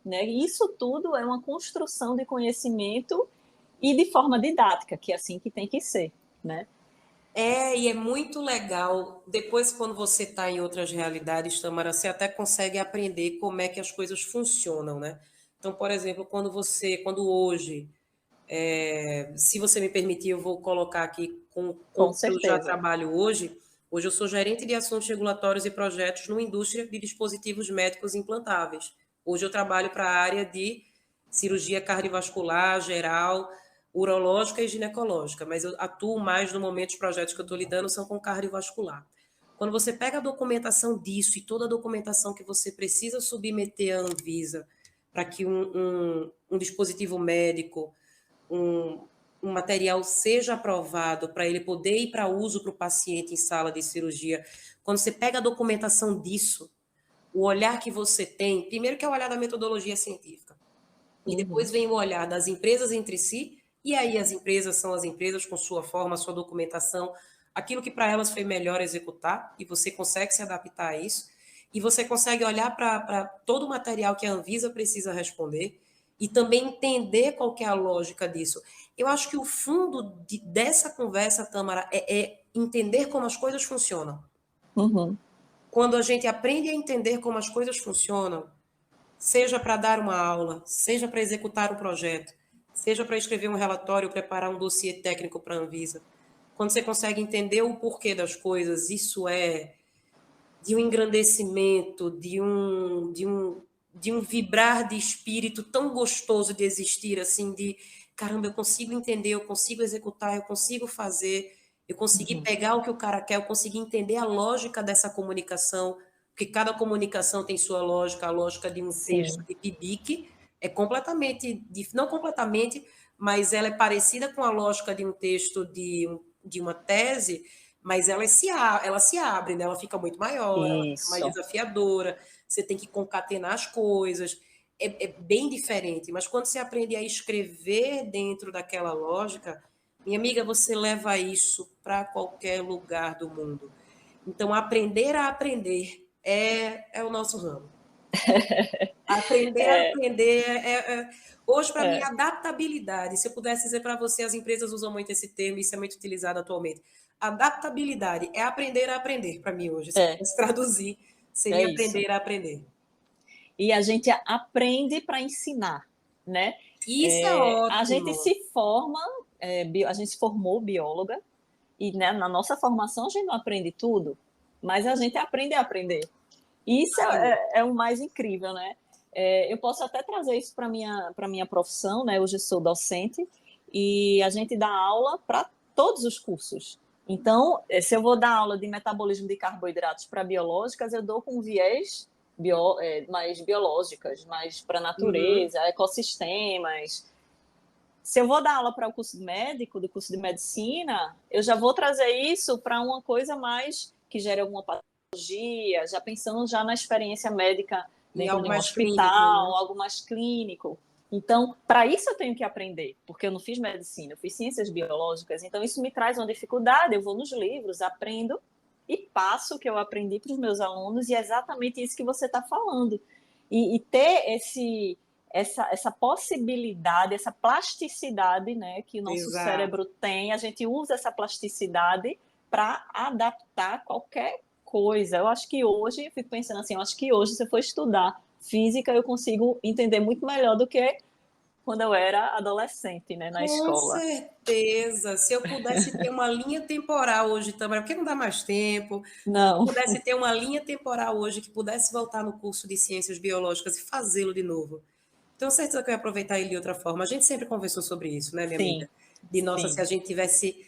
Speaker 1: né? Isso tudo é uma construção de conhecimento e de forma didática, que é assim que tem que ser, né?
Speaker 2: E é muito legal. Depois, quando você está em outras realidades, Tamara, você até consegue aprender como é que as coisas funcionam, né? Então, por exemplo, quando hoje, se você me permitir, eu vou colocar aqui com
Speaker 1: Com
Speaker 2: o que eu já
Speaker 1: certeza.
Speaker 2: trabalho hoje. Hoje eu sou gerente de assuntos regulatórios e projetos numa indústria de dispositivos médicos implantáveis. Hoje eu trabalho para a área de cirurgia cardiovascular, geral, urológica e ginecológica, mas eu atuo mais no momento, os projetos que eu estou lidando são com cardiovascular. Quando você pega a documentação disso e toda a documentação que você precisa submeter à Anvisa para que um dispositivo médico, um, um material seja aprovado para ele poder ir para uso para o paciente em sala de cirurgia, quando você pega a documentação disso, o olhar que você tem, primeiro que é o olhar da metodologia científica, e
Speaker 1: Uhum.
Speaker 2: depois vem o olhar das empresas entre si, e aí as empresas são as empresas com sua forma, sua documentação, aquilo que para elas foi melhor executar, e você consegue se adaptar a isso, e você consegue olhar para todo o material que a Anvisa precisa responder, e também entender qual que é a lógica disso. Eu acho que o fundo dessa conversa, Tamara, é entender como as coisas funcionam.
Speaker 1: Uhum.
Speaker 2: Quando a gente aprende a entender como as coisas funcionam, seja para dar uma aula, seja para executar um projeto, seja para escrever um relatório, preparar um dossiê técnico para a Anvisa. Quando você consegue entender o porquê das coisas, isso é de um engrandecimento, de um vibrar de espírito tão gostoso de existir, assim, de caramba, eu consigo entender, eu consigo executar, eu consigo fazer, eu consegui
Speaker 1: Uhum.
Speaker 2: pegar o que o cara quer, eu consegui entender a lógica dessa comunicação, porque cada comunicação tem sua lógica, a lógica de um texto
Speaker 1: Sim.
Speaker 2: de PIBIC é completamente, não completamente, mas ela é parecida com a lógica de um texto de uma tese, mas ela se abre, né? Ela fica muito maior, ela fica mais
Speaker 1: Isso.
Speaker 2: desafiadora, você tem que concatenar as coisas, é bem diferente. Mas quando você aprende a escrever dentro daquela lógica, minha amiga, você leva isso para qualquer lugar do mundo. Então, aprender a aprender é o nosso ramo. Aprender a
Speaker 1: É,
Speaker 2: aprender hoje, para mim,
Speaker 1: é,
Speaker 2: adaptabilidade. Se eu pudesse dizer para você, as empresas usam muito esse termo, isso é muito utilizado atualmente. Adaptabilidade é aprender a aprender, para mim, hoje, se eu
Speaker 1: é.
Speaker 2: pudesse traduzir. Seria
Speaker 1: É isso.
Speaker 2: aprender a aprender.
Speaker 1: E a gente aprende para ensinar, né?
Speaker 2: Isso é
Speaker 1: A gente
Speaker 2: ótimo.
Speaker 1: se forma, a gente se formou bióloga, e né, na nossa formação a gente não aprende tudo, mas a gente aprende a aprender. Isso é o mais incrível, né? Eu posso até trazer isso para minha profissão, né? Hoje eu sou docente e a gente dá aula para todos os cursos. Então, se eu vou dar aula de metabolismo de carboidratos para biológicas, eu dou com viés mais biológicas, mais para a
Speaker 2: Uhum.
Speaker 1: natureza, ecossistemas. Se eu vou dar aula para o curso de médico, do curso de medicina, eu já vou trazer isso para uma coisa mais que gere alguma patologia, já pensando já na experiência médica
Speaker 2: Em
Speaker 1: dentro
Speaker 2: algo
Speaker 1: de um
Speaker 2: mais clínico,
Speaker 1: hospital,
Speaker 2: né?
Speaker 1: algo mais clínico. Então, para isso eu tenho que aprender, porque eu não fiz medicina, eu fiz ciências biológicas, então isso me traz uma dificuldade. Eu vou nos livros, aprendo e passo o que eu aprendi para os meus alunos, e é exatamente isso que você está falando. E ter essa possibilidade, essa plasticidade, né, que o nosso
Speaker 2: Exato.
Speaker 1: cérebro tem, a gente usa essa plasticidade para adaptar qualquer coisa. Eu acho que hoje, eu fico pensando assim, eu acho que hoje, se eu for estudar física, eu consigo entender muito melhor do que quando eu era adolescente, né, na
Speaker 2: Com
Speaker 1: escola.
Speaker 2: certeza. Se eu pudesse ter uma linha temporal hoje também, porque não dá mais tempo, se eu
Speaker 1: Não,
Speaker 2: pudesse ter uma linha temporal hoje que pudesse voltar no curso de ciências biológicas e fazê-lo de novo, tenho certeza que eu ia aproveitar ele de outra forma. A gente sempre conversou sobre isso, né, minha
Speaker 1: sim,
Speaker 2: amiga? De nossa, se
Speaker 1: sim,
Speaker 2: a gente tivesse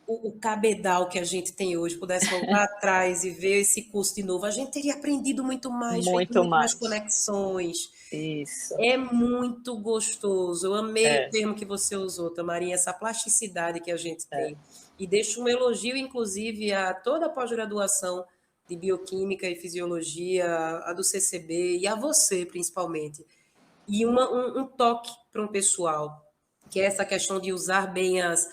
Speaker 2: o cabedal que a gente tem hoje, pudesse voltar atrás e ver esse curso de novo, a gente teria aprendido muito mais, feito
Speaker 1: muito
Speaker 2: muito mais
Speaker 1: mais.
Speaker 2: conexões.
Speaker 1: Isso,
Speaker 2: É muito gostoso. Eu amei o
Speaker 1: é,
Speaker 2: termo que você usou, Tamarinha, essa plasticidade que a gente
Speaker 1: é,
Speaker 2: tem. E deixo um elogio, inclusive, a toda a pós-graduação de Bioquímica e Fisiologia, a do CCB e a você, principalmente. E um toque para um pessoal, que é essa questão de usar bem as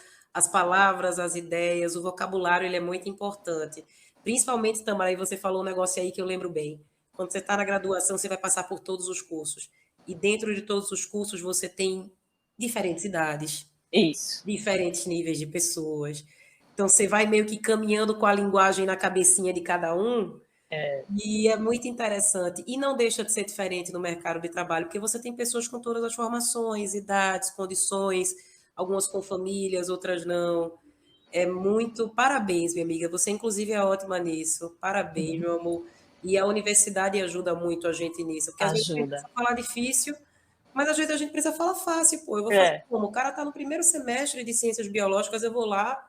Speaker 2: palavras, as ideias, o vocabulário, ele é muito importante. Principalmente, Tamara, aí você falou um negócio aí que eu lembro bem. Quando você está na graduação, você vai passar por todos os cursos. E dentro de todos os cursos, você tem diferentes idades,
Speaker 1: isso.
Speaker 2: diferentes níveis de pessoas. Então, você vai meio que caminhando com a linguagem na cabecinha de cada um, e é muito interessante. E não deixa de ser diferente no mercado de trabalho, porque você tem pessoas com todas as formações, idades, condições, algumas com famílias, outras não. É muito. Parabéns, minha amiga. Você, inclusive, é ótima nisso. Parabéns, meu amor. E a universidade ajuda muito a gente nisso, porque às vezes a gente
Speaker 1: Ajuda.
Speaker 2: precisa falar difícil, mas às vezes a gente precisa falar fácil, pô. Eu vou fazer
Speaker 1: É,
Speaker 2: como? O cara está no primeiro semestre de ciências biológicas, eu vou lá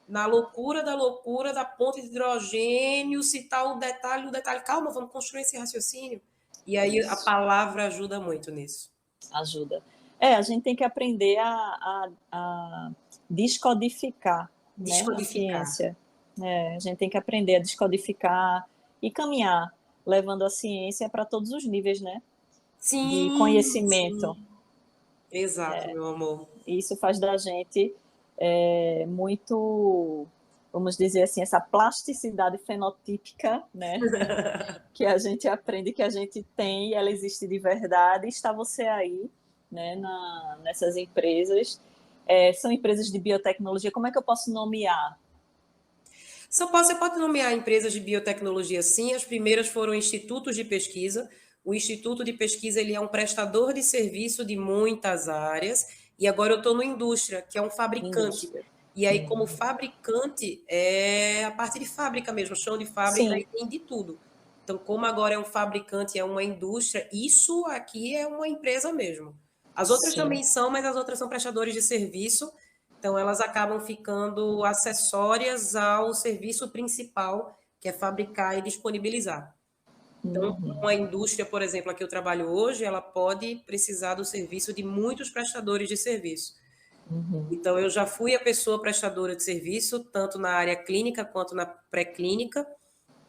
Speaker 2: na loucura da ponte de hidrogênio, citar o detalhe. Calma, vamos construir esse raciocínio. E aí a
Speaker 1: isso.
Speaker 2: palavra ajuda muito nisso.
Speaker 1: Ajuda. A gente tem que aprender a descodificar, né, a
Speaker 2: Descodificar.
Speaker 1: ciência. A gente tem que aprender a descodificar e caminhar, levando a ciência para todos os níveis, né, de
Speaker 2: Sim,
Speaker 1: conhecimento.
Speaker 2: sim. Exato, meu amor.
Speaker 1: E isso faz da gente muito, vamos dizer assim, essa plasticidade fenotípica, né, que a gente aprende que a gente tem, ela existe de verdade. Está você aí, né, nessas empresas. São empresas de biotecnologia. Como é que eu posso nomear?
Speaker 2: Você pode nomear empresas de biotecnologia, sim. As primeiras foram institutos de pesquisa. O instituto de pesquisa ele é um prestador de serviço de muitas áreas. E agora eu estou no indústria, que é um fabricante.
Speaker 1: Indústria.
Speaker 2: E aí, como
Speaker 1: Hum.
Speaker 2: fabricante, é a parte de fábrica mesmo, chão de fábrica,
Speaker 1: Sim,
Speaker 2: aí tem de tudo. Então, como agora é um fabricante, é uma indústria, isso aqui é uma empresa mesmo. As outras
Speaker 1: sim.
Speaker 2: também são, mas as outras são prestadores de serviço, então, elas acabam ficando acessórias ao serviço principal, que é fabricar e disponibilizar. Então,
Speaker 1: Uhum,
Speaker 2: uma indústria, por exemplo, a que eu trabalho hoje, ela pode precisar do serviço de muitos prestadores de serviço.
Speaker 1: uhum.
Speaker 2: Então, eu já fui a pessoa prestadora de serviço, tanto na área clínica quanto na pré-clínica,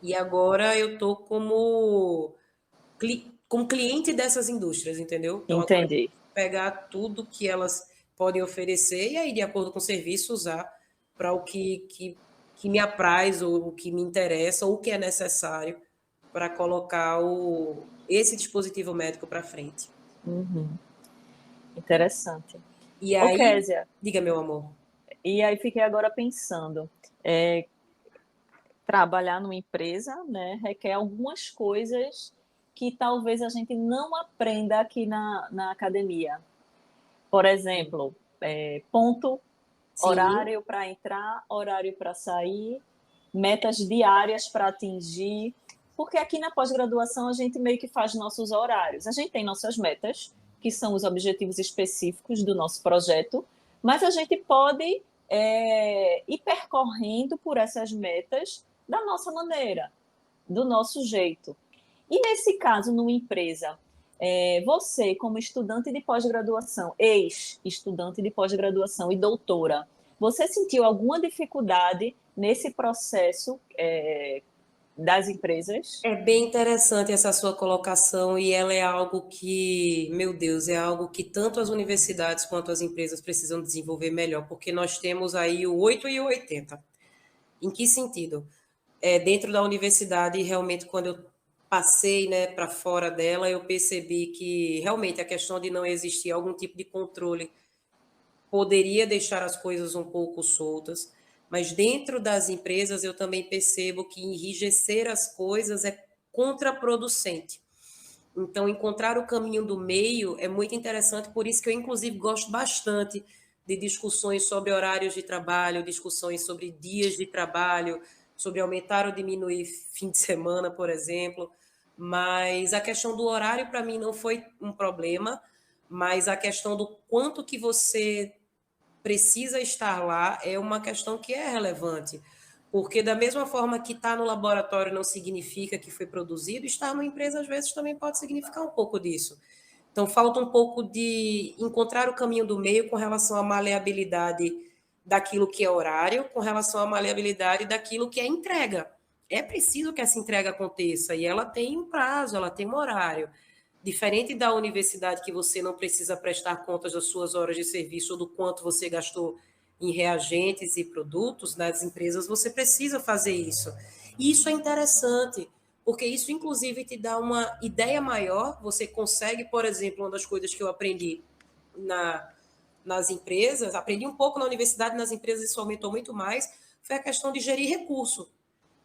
Speaker 2: e agora eu estou como cliente dessas indústrias, entendeu? Então, agora eu
Speaker 1: Entendi.
Speaker 2: tenho que pegar tudo que elas podem oferecer e aí, de acordo com o serviço, usar para o que me apraz ou o que me interessa ou o que é necessário para colocar esse dispositivo médico para frente.
Speaker 1: Uhum. Interessante.
Speaker 2: E
Speaker 1: Ô,
Speaker 2: aí,
Speaker 1: Késia,
Speaker 2: diga, meu amor.
Speaker 1: e aí fiquei agora pensando, é, trabalhar numa empresa, né, requer algumas coisas que talvez a gente não aprenda aqui na academia. Por exemplo, ponto,
Speaker 2: Sim,
Speaker 1: horário para entrar, horário para sair, metas diárias para atingir, porque aqui na pós-graduação a gente meio que faz nossos horários. A gente tem nossas metas, que são os objetivos específicos do nosso projeto, mas a gente pode ir percorrendo por essas metas da nossa maneira, do nosso jeito. E nesse caso, numa empresa, você, como estudante de pós-graduação, ex-estudante de pós-graduação e doutora, você sentiu alguma dificuldade nesse processo das empresas?
Speaker 2: é bem interessante essa sua colocação e ela é algo que, meu Deus, é algo que tanto as universidades quanto as empresas precisam desenvolver melhor, porque nós temos aí o 8 e o 80. Em que sentido? Dentro da universidade, realmente, quando eu passei, né, para fora dela, eu percebi que realmente a questão de não existir algum tipo de controle poderia deixar as coisas um pouco soltas, mas dentro das empresas eu também percebo que enrijecer as coisas é contraproducente. Então, encontrar o caminho do meio é muito interessante, por isso que eu, inclusive, gosto bastante de discussões sobre horários de trabalho, discussões sobre dias de trabalho, sobre aumentar ou diminuir fim de semana, por exemplo. Mas a questão do horário, para mim, não foi um problema, mas a questão do quanto que você precisa estar lá é uma questão que é relevante. Porque, da mesma forma que estar no laboratório não significa que foi produzido, estar numa empresa, às vezes, também pode significar um pouco disso. Então, falta um pouco de encontrar o caminho do meio com relação à maleabilidade daquilo que é horário, com relação à maleabilidade daquilo que é entrega. É preciso que essa entrega aconteça e ela tem um prazo, ela tem um horário. Diferente da universidade, que você não precisa prestar contas das suas horas de serviço ou do quanto você gastou em reagentes e produtos, nas empresas você precisa fazer isso. E isso é interessante, porque isso, inclusive, te dá uma ideia maior. Você consegue, por exemplo, uma das coisas que eu aprendi na, nas empresas, aprendi um pouco na universidade, nas empresas isso aumentou muito mais, foi a questão de gerir recurso.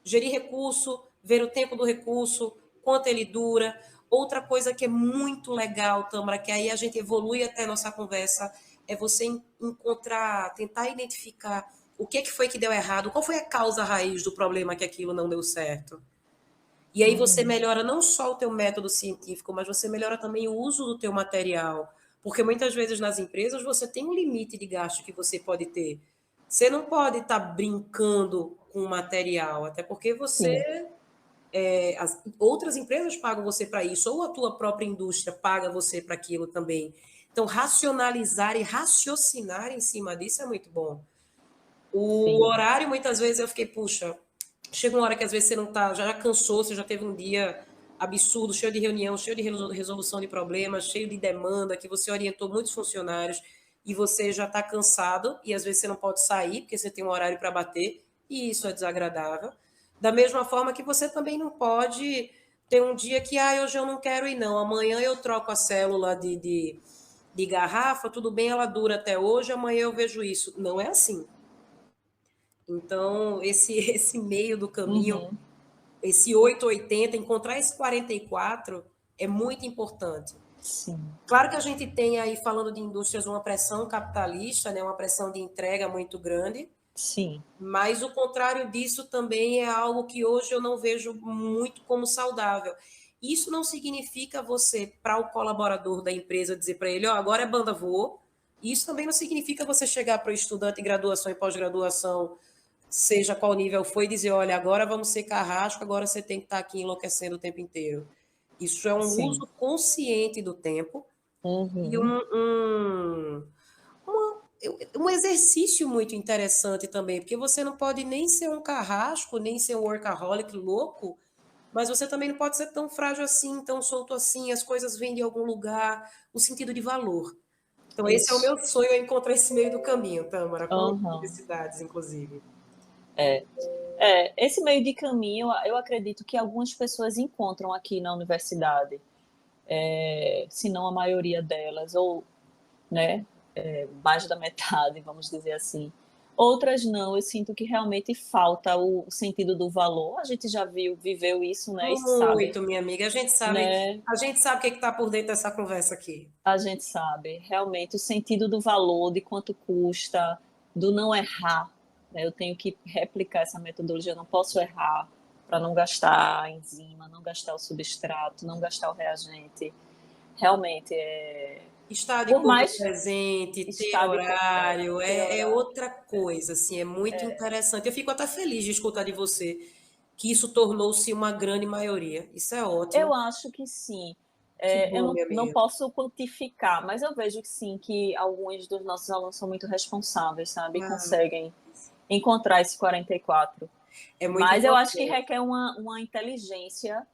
Speaker 2: Gerir recurso, ver o tempo do recurso, quanto ele dura. Outra coisa que é muito legal, Tamara, que aí a gente evolui até a nossa conversa, é você encontrar, tentar identificar o que foi que deu errado, qual foi a causa raiz do problema que aquilo não deu certo. E aí você
Speaker 1: Uhum.
Speaker 2: melhora não só o teu método científico, mas você melhora também o uso do teu material. Porque muitas vezes nas empresas você tem um limite de gasto que você pode ter. Você não pode estar brincando com o material, até porque
Speaker 1: Sim,
Speaker 2: as outras empresas pagam você para isso, ou a tua própria indústria paga você para aquilo também. Então, racionalizar e raciocinar em cima disso é muito bom. O
Speaker 1: sim,
Speaker 2: horário, muitas vezes eu fiquei, puxa, chega uma hora que às vezes você não tá, já cansou, você já teve um dia absurdo, cheio de reunião, cheio de resolução de problemas, cheio de demanda, que você orientou muitos funcionários e você já está cansado e às vezes você não pode sair porque você tem um horário para bater e isso é desagradável. Da mesma forma que você também não pode ter um dia que, hoje eu não quero ir não, amanhã eu troco a célula de garrafa, tudo bem, ela dura até hoje, amanhã eu vejo isso. Não é assim. Então, esse meio do caminho,
Speaker 1: uhum,
Speaker 2: esse 880, encontrar esse 44 é muito importante.
Speaker 1: sim,
Speaker 2: Claro que a gente tem aí, falando de indústrias, uma pressão capitalista, né, uma pressão de entrega muito grande,
Speaker 1: sim,
Speaker 2: mas o contrário disso também é algo que hoje eu não vejo muito como saudável. Isso não significa você, para o colaborador da empresa, dizer para ele, agora é banda voou. Isso também não significa você chegar para o estudante em graduação e pós-graduação, seja qual nível foi, e dizer, olha, agora vamos ser carrasco, agora você tem que estar aqui enlouquecendo o tempo inteiro. Isso é um
Speaker 1: sim,
Speaker 2: uso consciente do tempo e
Speaker 1: uhum,
Speaker 2: um exercício muito interessante também, porque você não pode nem ser um carrasco, nem ser um workaholic louco, mas você também não pode ser tão frágil assim, tão solto assim, as coisas vêm de algum lugar, o sentido de valor. Então, esse é o
Speaker 1: isso,
Speaker 2: meu sonho, é encontrar esse meio do caminho, Tâmara, com as
Speaker 1: uhum.
Speaker 2: universidades, inclusive.
Speaker 1: É. Esse meio de caminho, eu acredito que algumas pessoas encontram aqui na universidade, se não a maioria delas, ou, né, mais da metade, vamos dizer assim. Outras não, eu sinto que realmente falta o sentido do valor. A gente já viveu isso, né? E sabe,
Speaker 2: Muito, minha amiga.
Speaker 1: né?
Speaker 2: A gente sabe o que está por dentro dessa conversa aqui.
Speaker 1: A gente sabe realmente o sentido do valor, de quanto custa, do não errar, né? Eu tenho que replicar essa metodologia, eu não posso errar para não gastar a enzima, não gastar o substrato, não gastar o reagente. Realmente,
Speaker 2: Estar de
Speaker 1: por
Speaker 2: corpo
Speaker 1: mais
Speaker 2: presente, ter
Speaker 1: estar de
Speaker 2: horário,
Speaker 1: ter
Speaker 2: é
Speaker 1: horário.
Speaker 2: outra coisa, assim, é muito interessante. Eu fico até feliz de escutar de você que isso tornou-se uma grande maioria. Isso é ótimo.
Speaker 1: Eu acho que sim.
Speaker 2: Que
Speaker 1: Eu
Speaker 2: bom, minha
Speaker 1: não
Speaker 2: amiga.
Speaker 1: posso quantificar, mas eu vejo que sim, que alguns dos nossos alunos são muito responsáveis, sabe?
Speaker 2: Ah,
Speaker 1: Conseguem encontrar esse 44.
Speaker 2: é muito
Speaker 1: Mas eu acho que
Speaker 2: importante.
Speaker 1: requer uma inteligência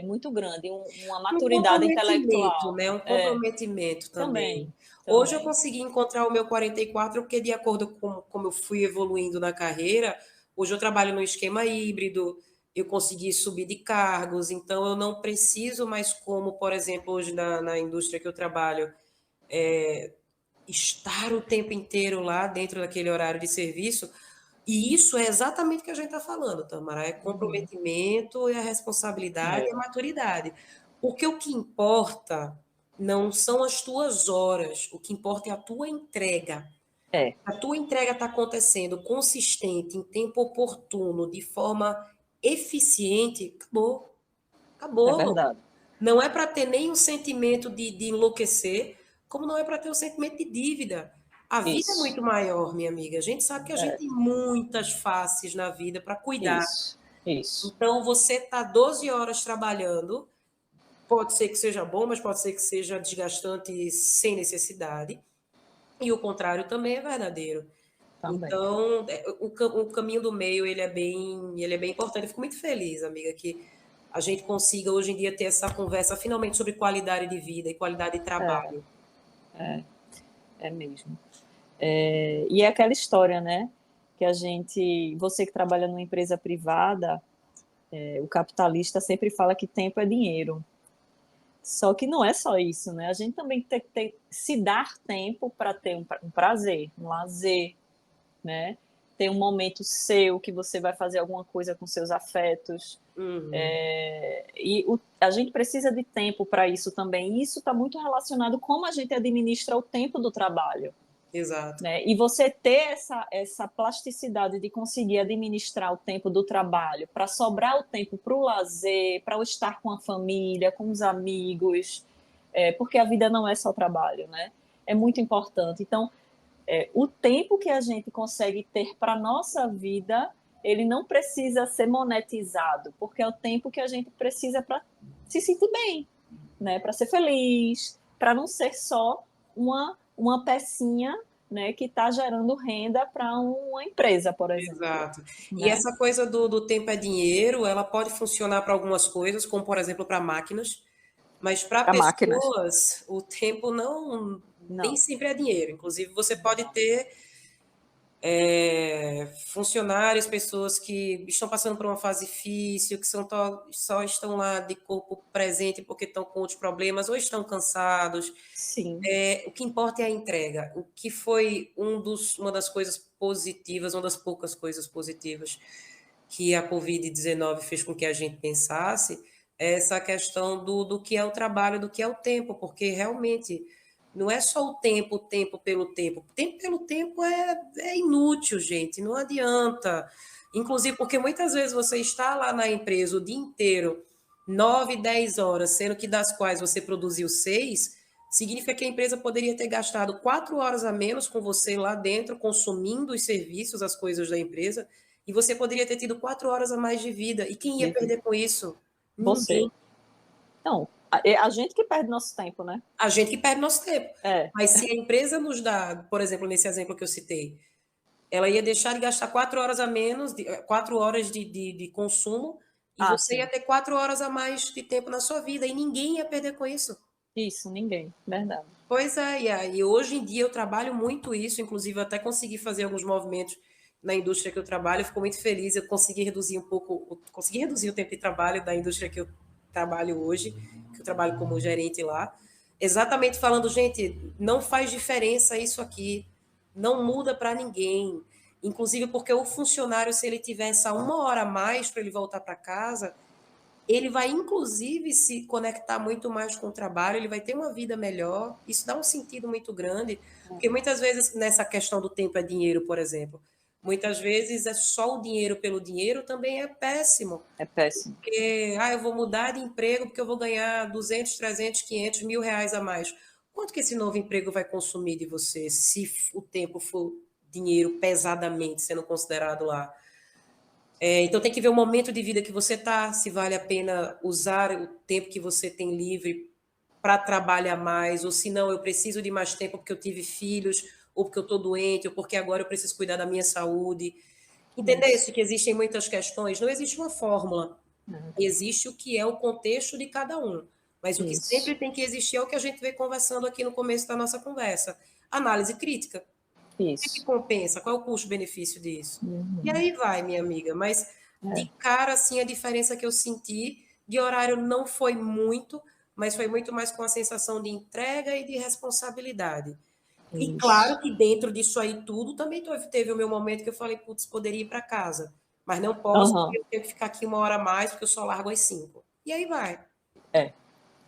Speaker 1: muito grande, uma
Speaker 2: Um
Speaker 1: maturidade
Speaker 2: comprometimento,
Speaker 1: intelectual.
Speaker 2: né? Um comprometimento também.
Speaker 1: Também,
Speaker 2: Hoje eu
Speaker 1: também.
Speaker 2: consegui encontrar o meu 44, porque de acordo com como eu fui evoluindo na carreira, hoje eu trabalho no esquema híbrido, eu consegui subir de cargos, então eu não preciso mais como, por exemplo, hoje na indústria que eu trabalho, estar o tempo inteiro lá dentro daquele horário de serviço. E isso é exatamente o que a gente está falando, Tamara, é
Speaker 1: Uhum.
Speaker 2: comprometimento, é a responsabilidade, é a
Speaker 1: É,
Speaker 2: maturidade. Porque o que importa não são as tuas horas, o que importa é a tua entrega.
Speaker 1: é,
Speaker 2: A tua entrega está acontecendo consistente, em tempo oportuno, de forma eficiente, acabou.
Speaker 1: é
Speaker 2: Acabou.
Speaker 1: verdade.
Speaker 2: Não é para ter nem um sentimento de enlouquecer, como não é para ter um sentimento de dívida. A vida é
Speaker 1: Isso,
Speaker 2: muito maior, minha amiga. A gente sabe que a gente
Speaker 1: é,
Speaker 2: tem muitas faces na vida para cuidar.
Speaker 1: isso.
Speaker 2: Então, você está 12 horas trabalhando, pode ser que seja bom, mas pode ser que seja desgastante sem necessidade. E o contrário também é verdadeiro.
Speaker 1: Também.
Speaker 2: Então, o caminho do meio, ele é bem importante. Eu fico muito feliz, amiga, que a gente consiga hoje em dia ter essa conversa finalmente sobre qualidade de vida e qualidade de
Speaker 1: É,
Speaker 2: trabalho.
Speaker 1: é mesmo. E é aquela história, né? Que a gente, você que trabalha numa empresa privada, o capitalista sempre fala que tempo é dinheiro. Só que não é só isso, né? A gente também tem que se dar tempo para ter um prazer, um lazer, né? Ter um momento seu que você vai fazer alguma coisa com seus afetos.
Speaker 2: Uhum,
Speaker 1: A gente precisa de tempo para isso também. E isso está muito relacionado com como a gente administra o tempo do trabalho.
Speaker 2: exato.
Speaker 1: Né? E você ter essa plasticidade de conseguir administrar o tempo do trabalho, para sobrar o tempo para o lazer, para o estar com a família, com os amigos, porque a vida não é só trabalho, né? É muito importante. Então, o tempo que a gente consegue ter para a nossa vida, ele não precisa ser monetizado, porque é o tempo que a gente precisa para se sentir bem, né? Para ser feliz, para não ser só uma pecinha, né, que está gerando renda para uma empresa, por exemplo.
Speaker 2: Exato. E
Speaker 1: Né?
Speaker 2: essa coisa do tempo é dinheiro, ela pode funcionar para algumas coisas, como por exemplo para máquinas, mas para
Speaker 1: Para máquinas.
Speaker 2: pessoas, o tempo não nem
Speaker 1: Não,
Speaker 2: sempre é dinheiro. Inclusive, você pode
Speaker 1: não.
Speaker 2: ter funcionários, pessoas que estão passando por uma fase difícil, que só estão lá de corpo presente porque estão com outros problemas ou estão cansados.
Speaker 1: Sim,
Speaker 2: O que importa é a entrega. O que foi uma das coisas positivas, uma das poucas coisas positivas que a Covid-19 fez com que a gente pensasse, é essa questão do que é o trabalho, do que é o tempo, porque realmente não é só o tempo pelo tempo. O tempo pelo tempo é inútil, gente, não adianta. Inclusive, porque muitas vezes você está lá na empresa o dia inteiro, 9, 10 horas, sendo que das quais você produziu 6, significa que a empresa poderia ter gastado 4 horas a menos com você lá dentro, consumindo os serviços, as coisas da empresa, e você poderia ter tido 4 horas a mais de vida. E quem ia
Speaker 1: devido.
Speaker 2: perder com isso?
Speaker 1: Você.
Speaker 2: Ninguém.
Speaker 1: Então, a gente que perde nosso tempo, né?
Speaker 2: A gente que perde nosso tempo.
Speaker 1: É.
Speaker 2: Mas se a empresa nos dá, por exemplo, nesse exemplo que eu citei, ela ia deixar de gastar 4 horas a menos, 4 horas de consumo, e
Speaker 1: Ah,
Speaker 2: você ia
Speaker 1: sim.
Speaker 2: ter 4 horas a mais de tempo na sua vida, e ninguém ia perder com isso.
Speaker 1: Isso, ninguém. Verdade.
Speaker 2: Pois é, e aí hoje em dia eu trabalho muito isso, inclusive eu até consegui fazer alguns movimentos na indústria que eu trabalho, eu fico muito feliz, eu consegui reduzir um pouco, consegui reduzir o tempo de trabalho da indústria que eu trabalho hoje, que eu trabalho como gerente lá, exatamente falando, gente, não faz diferença isso aqui, não muda para ninguém. Inclusive porque o funcionário, se ele tiver essa 1 hora a mais para ele voltar para casa, ele vai, inclusive, se conectar muito mais com o trabalho, ele vai ter uma vida melhor. Isso dá um sentido muito grande, porque muitas vezes, nessa questão do tempo é dinheiro, por exemplo, muitas vezes é só o dinheiro pelo dinheiro também é péssimo.
Speaker 1: É péssimo.
Speaker 2: Porque, eu vou mudar de emprego porque eu vou ganhar 200, 300, 500 mil reais a mais. Quanto que esse novo emprego vai consumir de você, se o tempo for dinheiro pesadamente sendo considerado lá? Então tem que ver o momento de vida que você está, se vale a pena usar o tempo que você tem livre para trabalhar mais, ou se não, eu preciso de mais tempo porque eu tive filhos, ou porque eu estou doente, ou porque agora eu preciso cuidar da minha saúde. Entendesse que existem muitas questões? Não existe uma fórmula. Existe o que é o contexto de cada um. Mas o que
Speaker 1: Isso.
Speaker 2: sempre tem que existir é o que a gente veio conversando aqui no começo da nossa conversa. Análise crítica. O que
Speaker 1: Isso.
Speaker 2: compensa? Qual é o custo-benefício disso? E aí vai, minha amiga. Mas de cara, assim, a diferença que eu senti de horário não foi muito, mas foi muito mais com a sensação de entrega e de responsabilidade. E claro
Speaker 1: Isso.
Speaker 2: que dentro disso aí tudo também teve o meu momento que eu falei, putz, poderia ir para casa, mas não posso, porque
Speaker 1: Aham.
Speaker 2: eu tenho que ficar aqui 1 hora a mais, porque eu só largo às 5. E aí vai.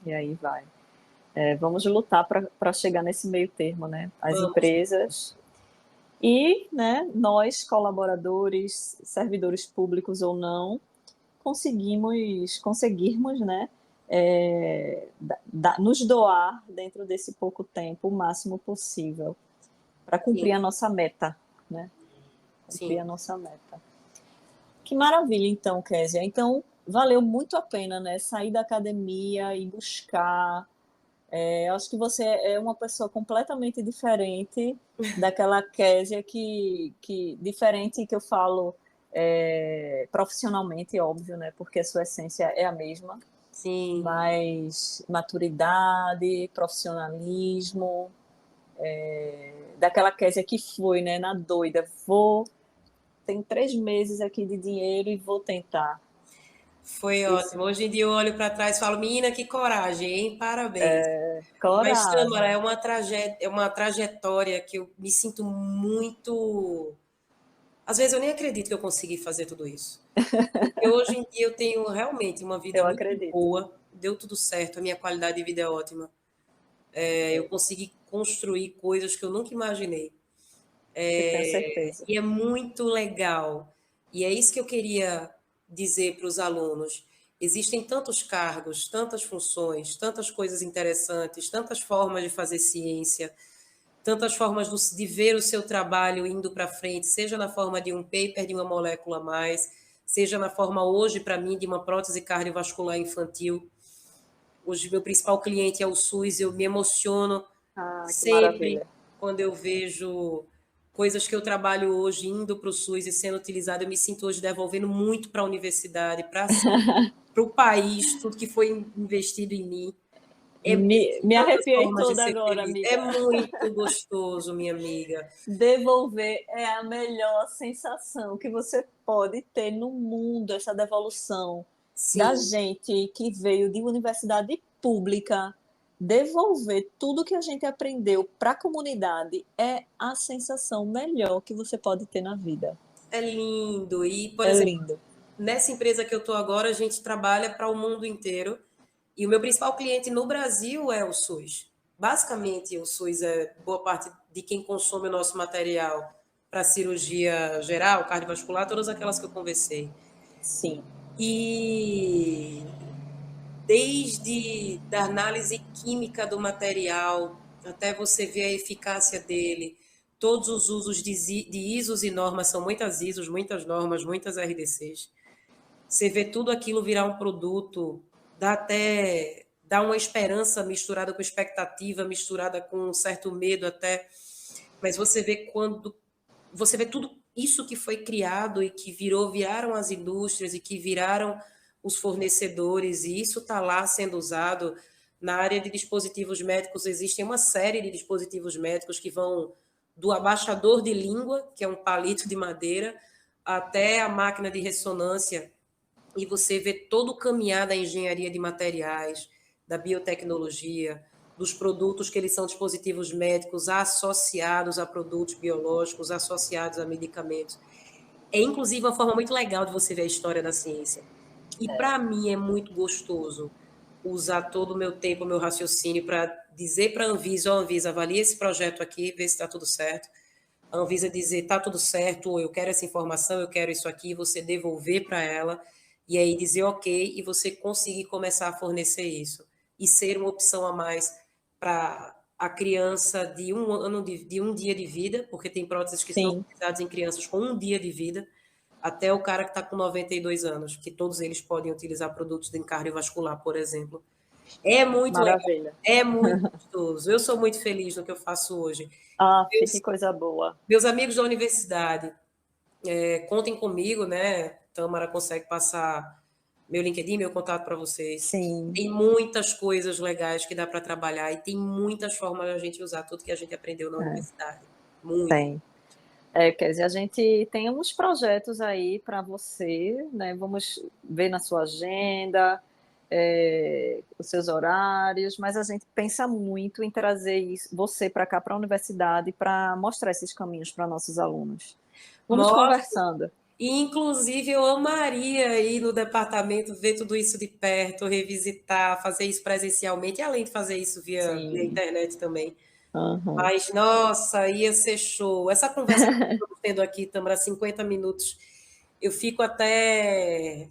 Speaker 1: E aí vai. Vamos lutar para chegar nesse meio termo, né? As
Speaker 2: Vamos.
Speaker 1: empresas e, né, nós, colaboradores, servidores públicos ou não, conseguirmos, né, nos doar dentro desse pouco tempo o máximo possível para
Speaker 2: Sim,
Speaker 1: cumprir a nossa meta, né? Cumprir
Speaker 2: sim.
Speaker 1: a nossa meta. Que maravilha, então, Késia. Então, valeu muito a pena, né? Sair da academia e buscar. Acho que você é uma pessoa completamente diferente daquela Késia que diferente que eu falo profissionalmente, óbvio, né? Porque a sua essência é a mesma,
Speaker 2: Sim.
Speaker 1: mas maturidade, profissionalismo, daquela Késia que foi, né? Na doida, tem 3 meses aqui de dinheiro e vou tentar.
Speaker 2: Foi
Speaker 1: Isso,
Speaker 2: ótimo. Hoje em dia eu olho para trás e falo, menina, que coragem, hein? Parabéns. Mas, Tâmara,
Speaker 1: coragem.
Speaker 2: é uma trajetória que eu me sinto muito. Às vezes eu nem acredito que eu consegui fazer tudo isso. Porque hoje em dia eu tenho realmente uma vida
Speaker 1: Eu
Speaker 2: muito
Speaker 1: acredito.
Speaker 2: boa, deu tudo certo, a minha qualidade de vida é ótima. Eu consegui construir coisas que eu nunca imaginei.
Speaker 1: Eu tenho certeza.
Speaker 2: E é muito legal. E é isso que eu queria dizer para os alunos. Existem tantos cargos, tantas funções, tantas coisas interessantes, tantas formas de fazer ciência, tantas formas de ver o seu trabalho indo para frente, seja na forma de um paper de uma molécula a mais, seja na forma hoje, para mim, de uma prótese cardiovascular infantil. Hoje, meu principal cliente é o SUS, eu me emociono
Speaker 1: Ah, que
Speaker 2: sempre
Speaker 1: maravilha.
Speaker 2: quando eu vejo coisas que eu trabalho hoje indo para o SUS e sendo utilizado, eu me sinto hoje devolvendo muito para a universidade, para o país, tudo que foi investido em mim. Existem
Speaker 1: Me
Speaker 2: tantas
Speaker 1: arrepiei
Speaker 2: formas de
Speaker 1: toda
Speaker 2: ser
Speaker 1: agora,
Speaker 2: feliz. É
Speaker 1: amiga.
Speaker 2: muito gostoso, minha amiga.
Speaker 1: Devolver é a melhor sensação que você pode ter no mundo, essa devolução da
Speaker 2: Sim,
Speaker 1: gente que veio de universidade pública. Devolver tudo que a gente aprendeu para a comunidade é a sensação melhor que você pode ter na vida.
Speaker 2: é lindo. E, por
Speaker 1: É
Speaker 2: exemplo,
Speaker 1: lindo.
Speaker 2: nessa empresa que eu estou agora, a gente trabalha para o mundo inteiro. E o meu principal cliente no Brasil é o SUS. Basicamente, o SUS é boa parte de quem consome o nosso material para cirurgia geral, cardiovascular, todas aquelas que eu conversei.
Speaker 1: Sim.
Speaker 2: E desde da análise química do material até você ver a eficácia dele, todos os usos de ISOs e normas, são muitas ISOs, muitas normas, muitas RDCs. Você vê tudo aquilo virar um produto, dá uma esperança misturada com expectativa, misturada com um certo medo até, mas você vê tudo isso que foi criado e que viraram as indústrias e que viraram os fornecedores, e isso está lá sendo usado. Na área de dispositivos médicos, existem uma série de dispositivos médicos que vão do abaixador de língua, que é um palito de madeira, até a máquina de ressonância, e você vê todo o caminhar da engenharia de materiais, da biotecnologia, dos produtos que eles são dispositivos médicos associados a produtos biológicos, associados a medicamentos. É, inclusive, uma forma muito legal de você ver a história da ciência. E, para mim, é muito gostoso usar todo o meu tempo, o meu raciocínio para dizer para a Anvisa, Anvisa, avalie esse projeto aqui, vê se está tudo certo. A Anvisa dizer, está tudo certo, ou eu quero essa informação, eu quero isso aqui, você devolver para ela, e aí dizer ok, e você conseguir começar a fornecer isso. E ser uma opção a mais para a criança de um ano, de um dia de vida, porque tem próteses que são utilizadas em crianças com um dia de vida, até o cara que está com 92 anos, que todos eles podem utilizar produtos de cardiovascular, por exemplo. É muito
Speaker 1: Maravilha.
Speaker 2: legal, é muito gostoso. Eu sou muito feliz no que eu faço hoje.
Speaker 1: Que coisa boa.
Speaker 2: Meus amigos da universidade, contem comigo, né? Tâmara consegue passar meu LinkedIn, meu contato para vocês.
Speaker 1: Sim.
Speaker 2: Tem muitas coisas legais que dá para trabalhar e tem muitas formas de a gente usar tudo que a gente aprendeu na universidade. Muito.
Speaker 1: Tem. Kézia, a gente tem uns projetos aí para você, né? Vamos ver na sua agenda, os seus horários, mas a gente pensa muito em trazer você para cá, para a universidade, para mostrar esses caminhos para nossos alunos. Vamos conversando.
Speaker 2: Inclusive, eu amaria ir no departamento, ver tudo isso de perto, revisitar, fazer isso presencialmente, além de fazer isso via internet também.
Speaker 1: Uhum.
Speaker 2: Mas, nossa, ia ser show. Essa conversa que estamos tendo aqui, Tâmara, 50 minutos, eu fico até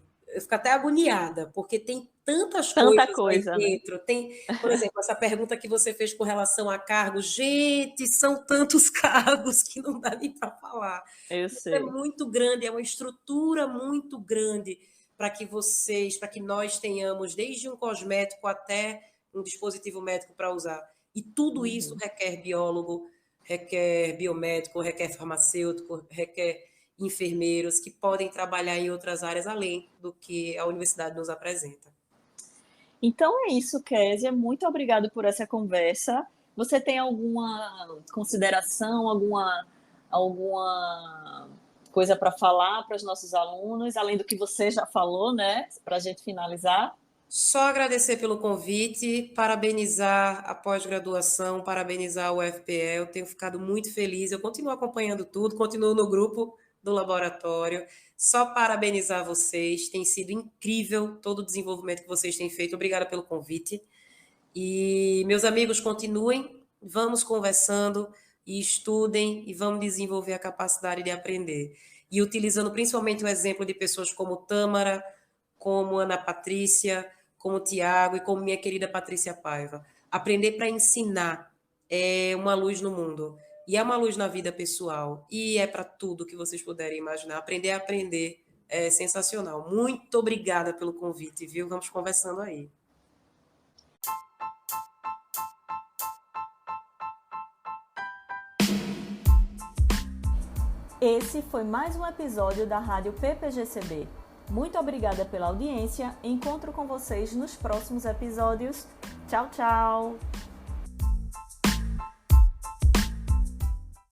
Speaker 2: agoniada, porque tem tantas coisas aí dentro.
Speaker 1: Né?
Speaker 2: Tem, por exemplo, essa pergunta que você fez com relação a cargos. Gente, são tantos cargos que não dá nem para falar.
Speaker 1: Isso
Speaker 2: é muito grande, é uma estrutura muito grande para que nós tenhamos desde um cosmético até um dispositivo médico para usar. E tudo isso requer biólogo, requer biomédico, requer farmacêutico, requer enfermeiros que podem trabalhar em outras áreas além do que a universidade nos apresenta.
Speaker 1: Então é isso, Kézia. Muito obrigada por essa conversa. Você tem alguma consideração, alguma coisa para falar para os nossos alunos, além do que você já falou, né? Para a gente finalizar.
Speaker 2: Só agradecer pelo convite, parabenizar a pós-graduação, parabenizar o UFPE. Eu tenho ficado muito feliz. Eu continuo acompanhando tudo, continuo no grupo do laboratório. Só parabenizar vocês. Tem sido incrível todo o desenvolvimento que vocês têm feito. Obrigada pelo convite. E, meus amigos, continuem, vamos conversando e estudem e vamos desenvolver a capacidade de aprender. E utilizando principalmente o exemplo de pessoas como Tâmara, como Ana Patrícia, como Tiago e como minha querida Patrícia Paiva. Aprender para ensinar é uma luz no mundo. E é uma luz na vida pessoal. E é para tudo que vocês puderem imaginar. Aprender a aprender é sensacional. Muito obrigada pelo convite, viu? Vamos conversando aí.
Speaker 1: Esse foi mais um episódio da Rádio PPGCB. Muito obrigada pela audiência. Encontro com vocês nos próximos episódios. Tchau, tchau!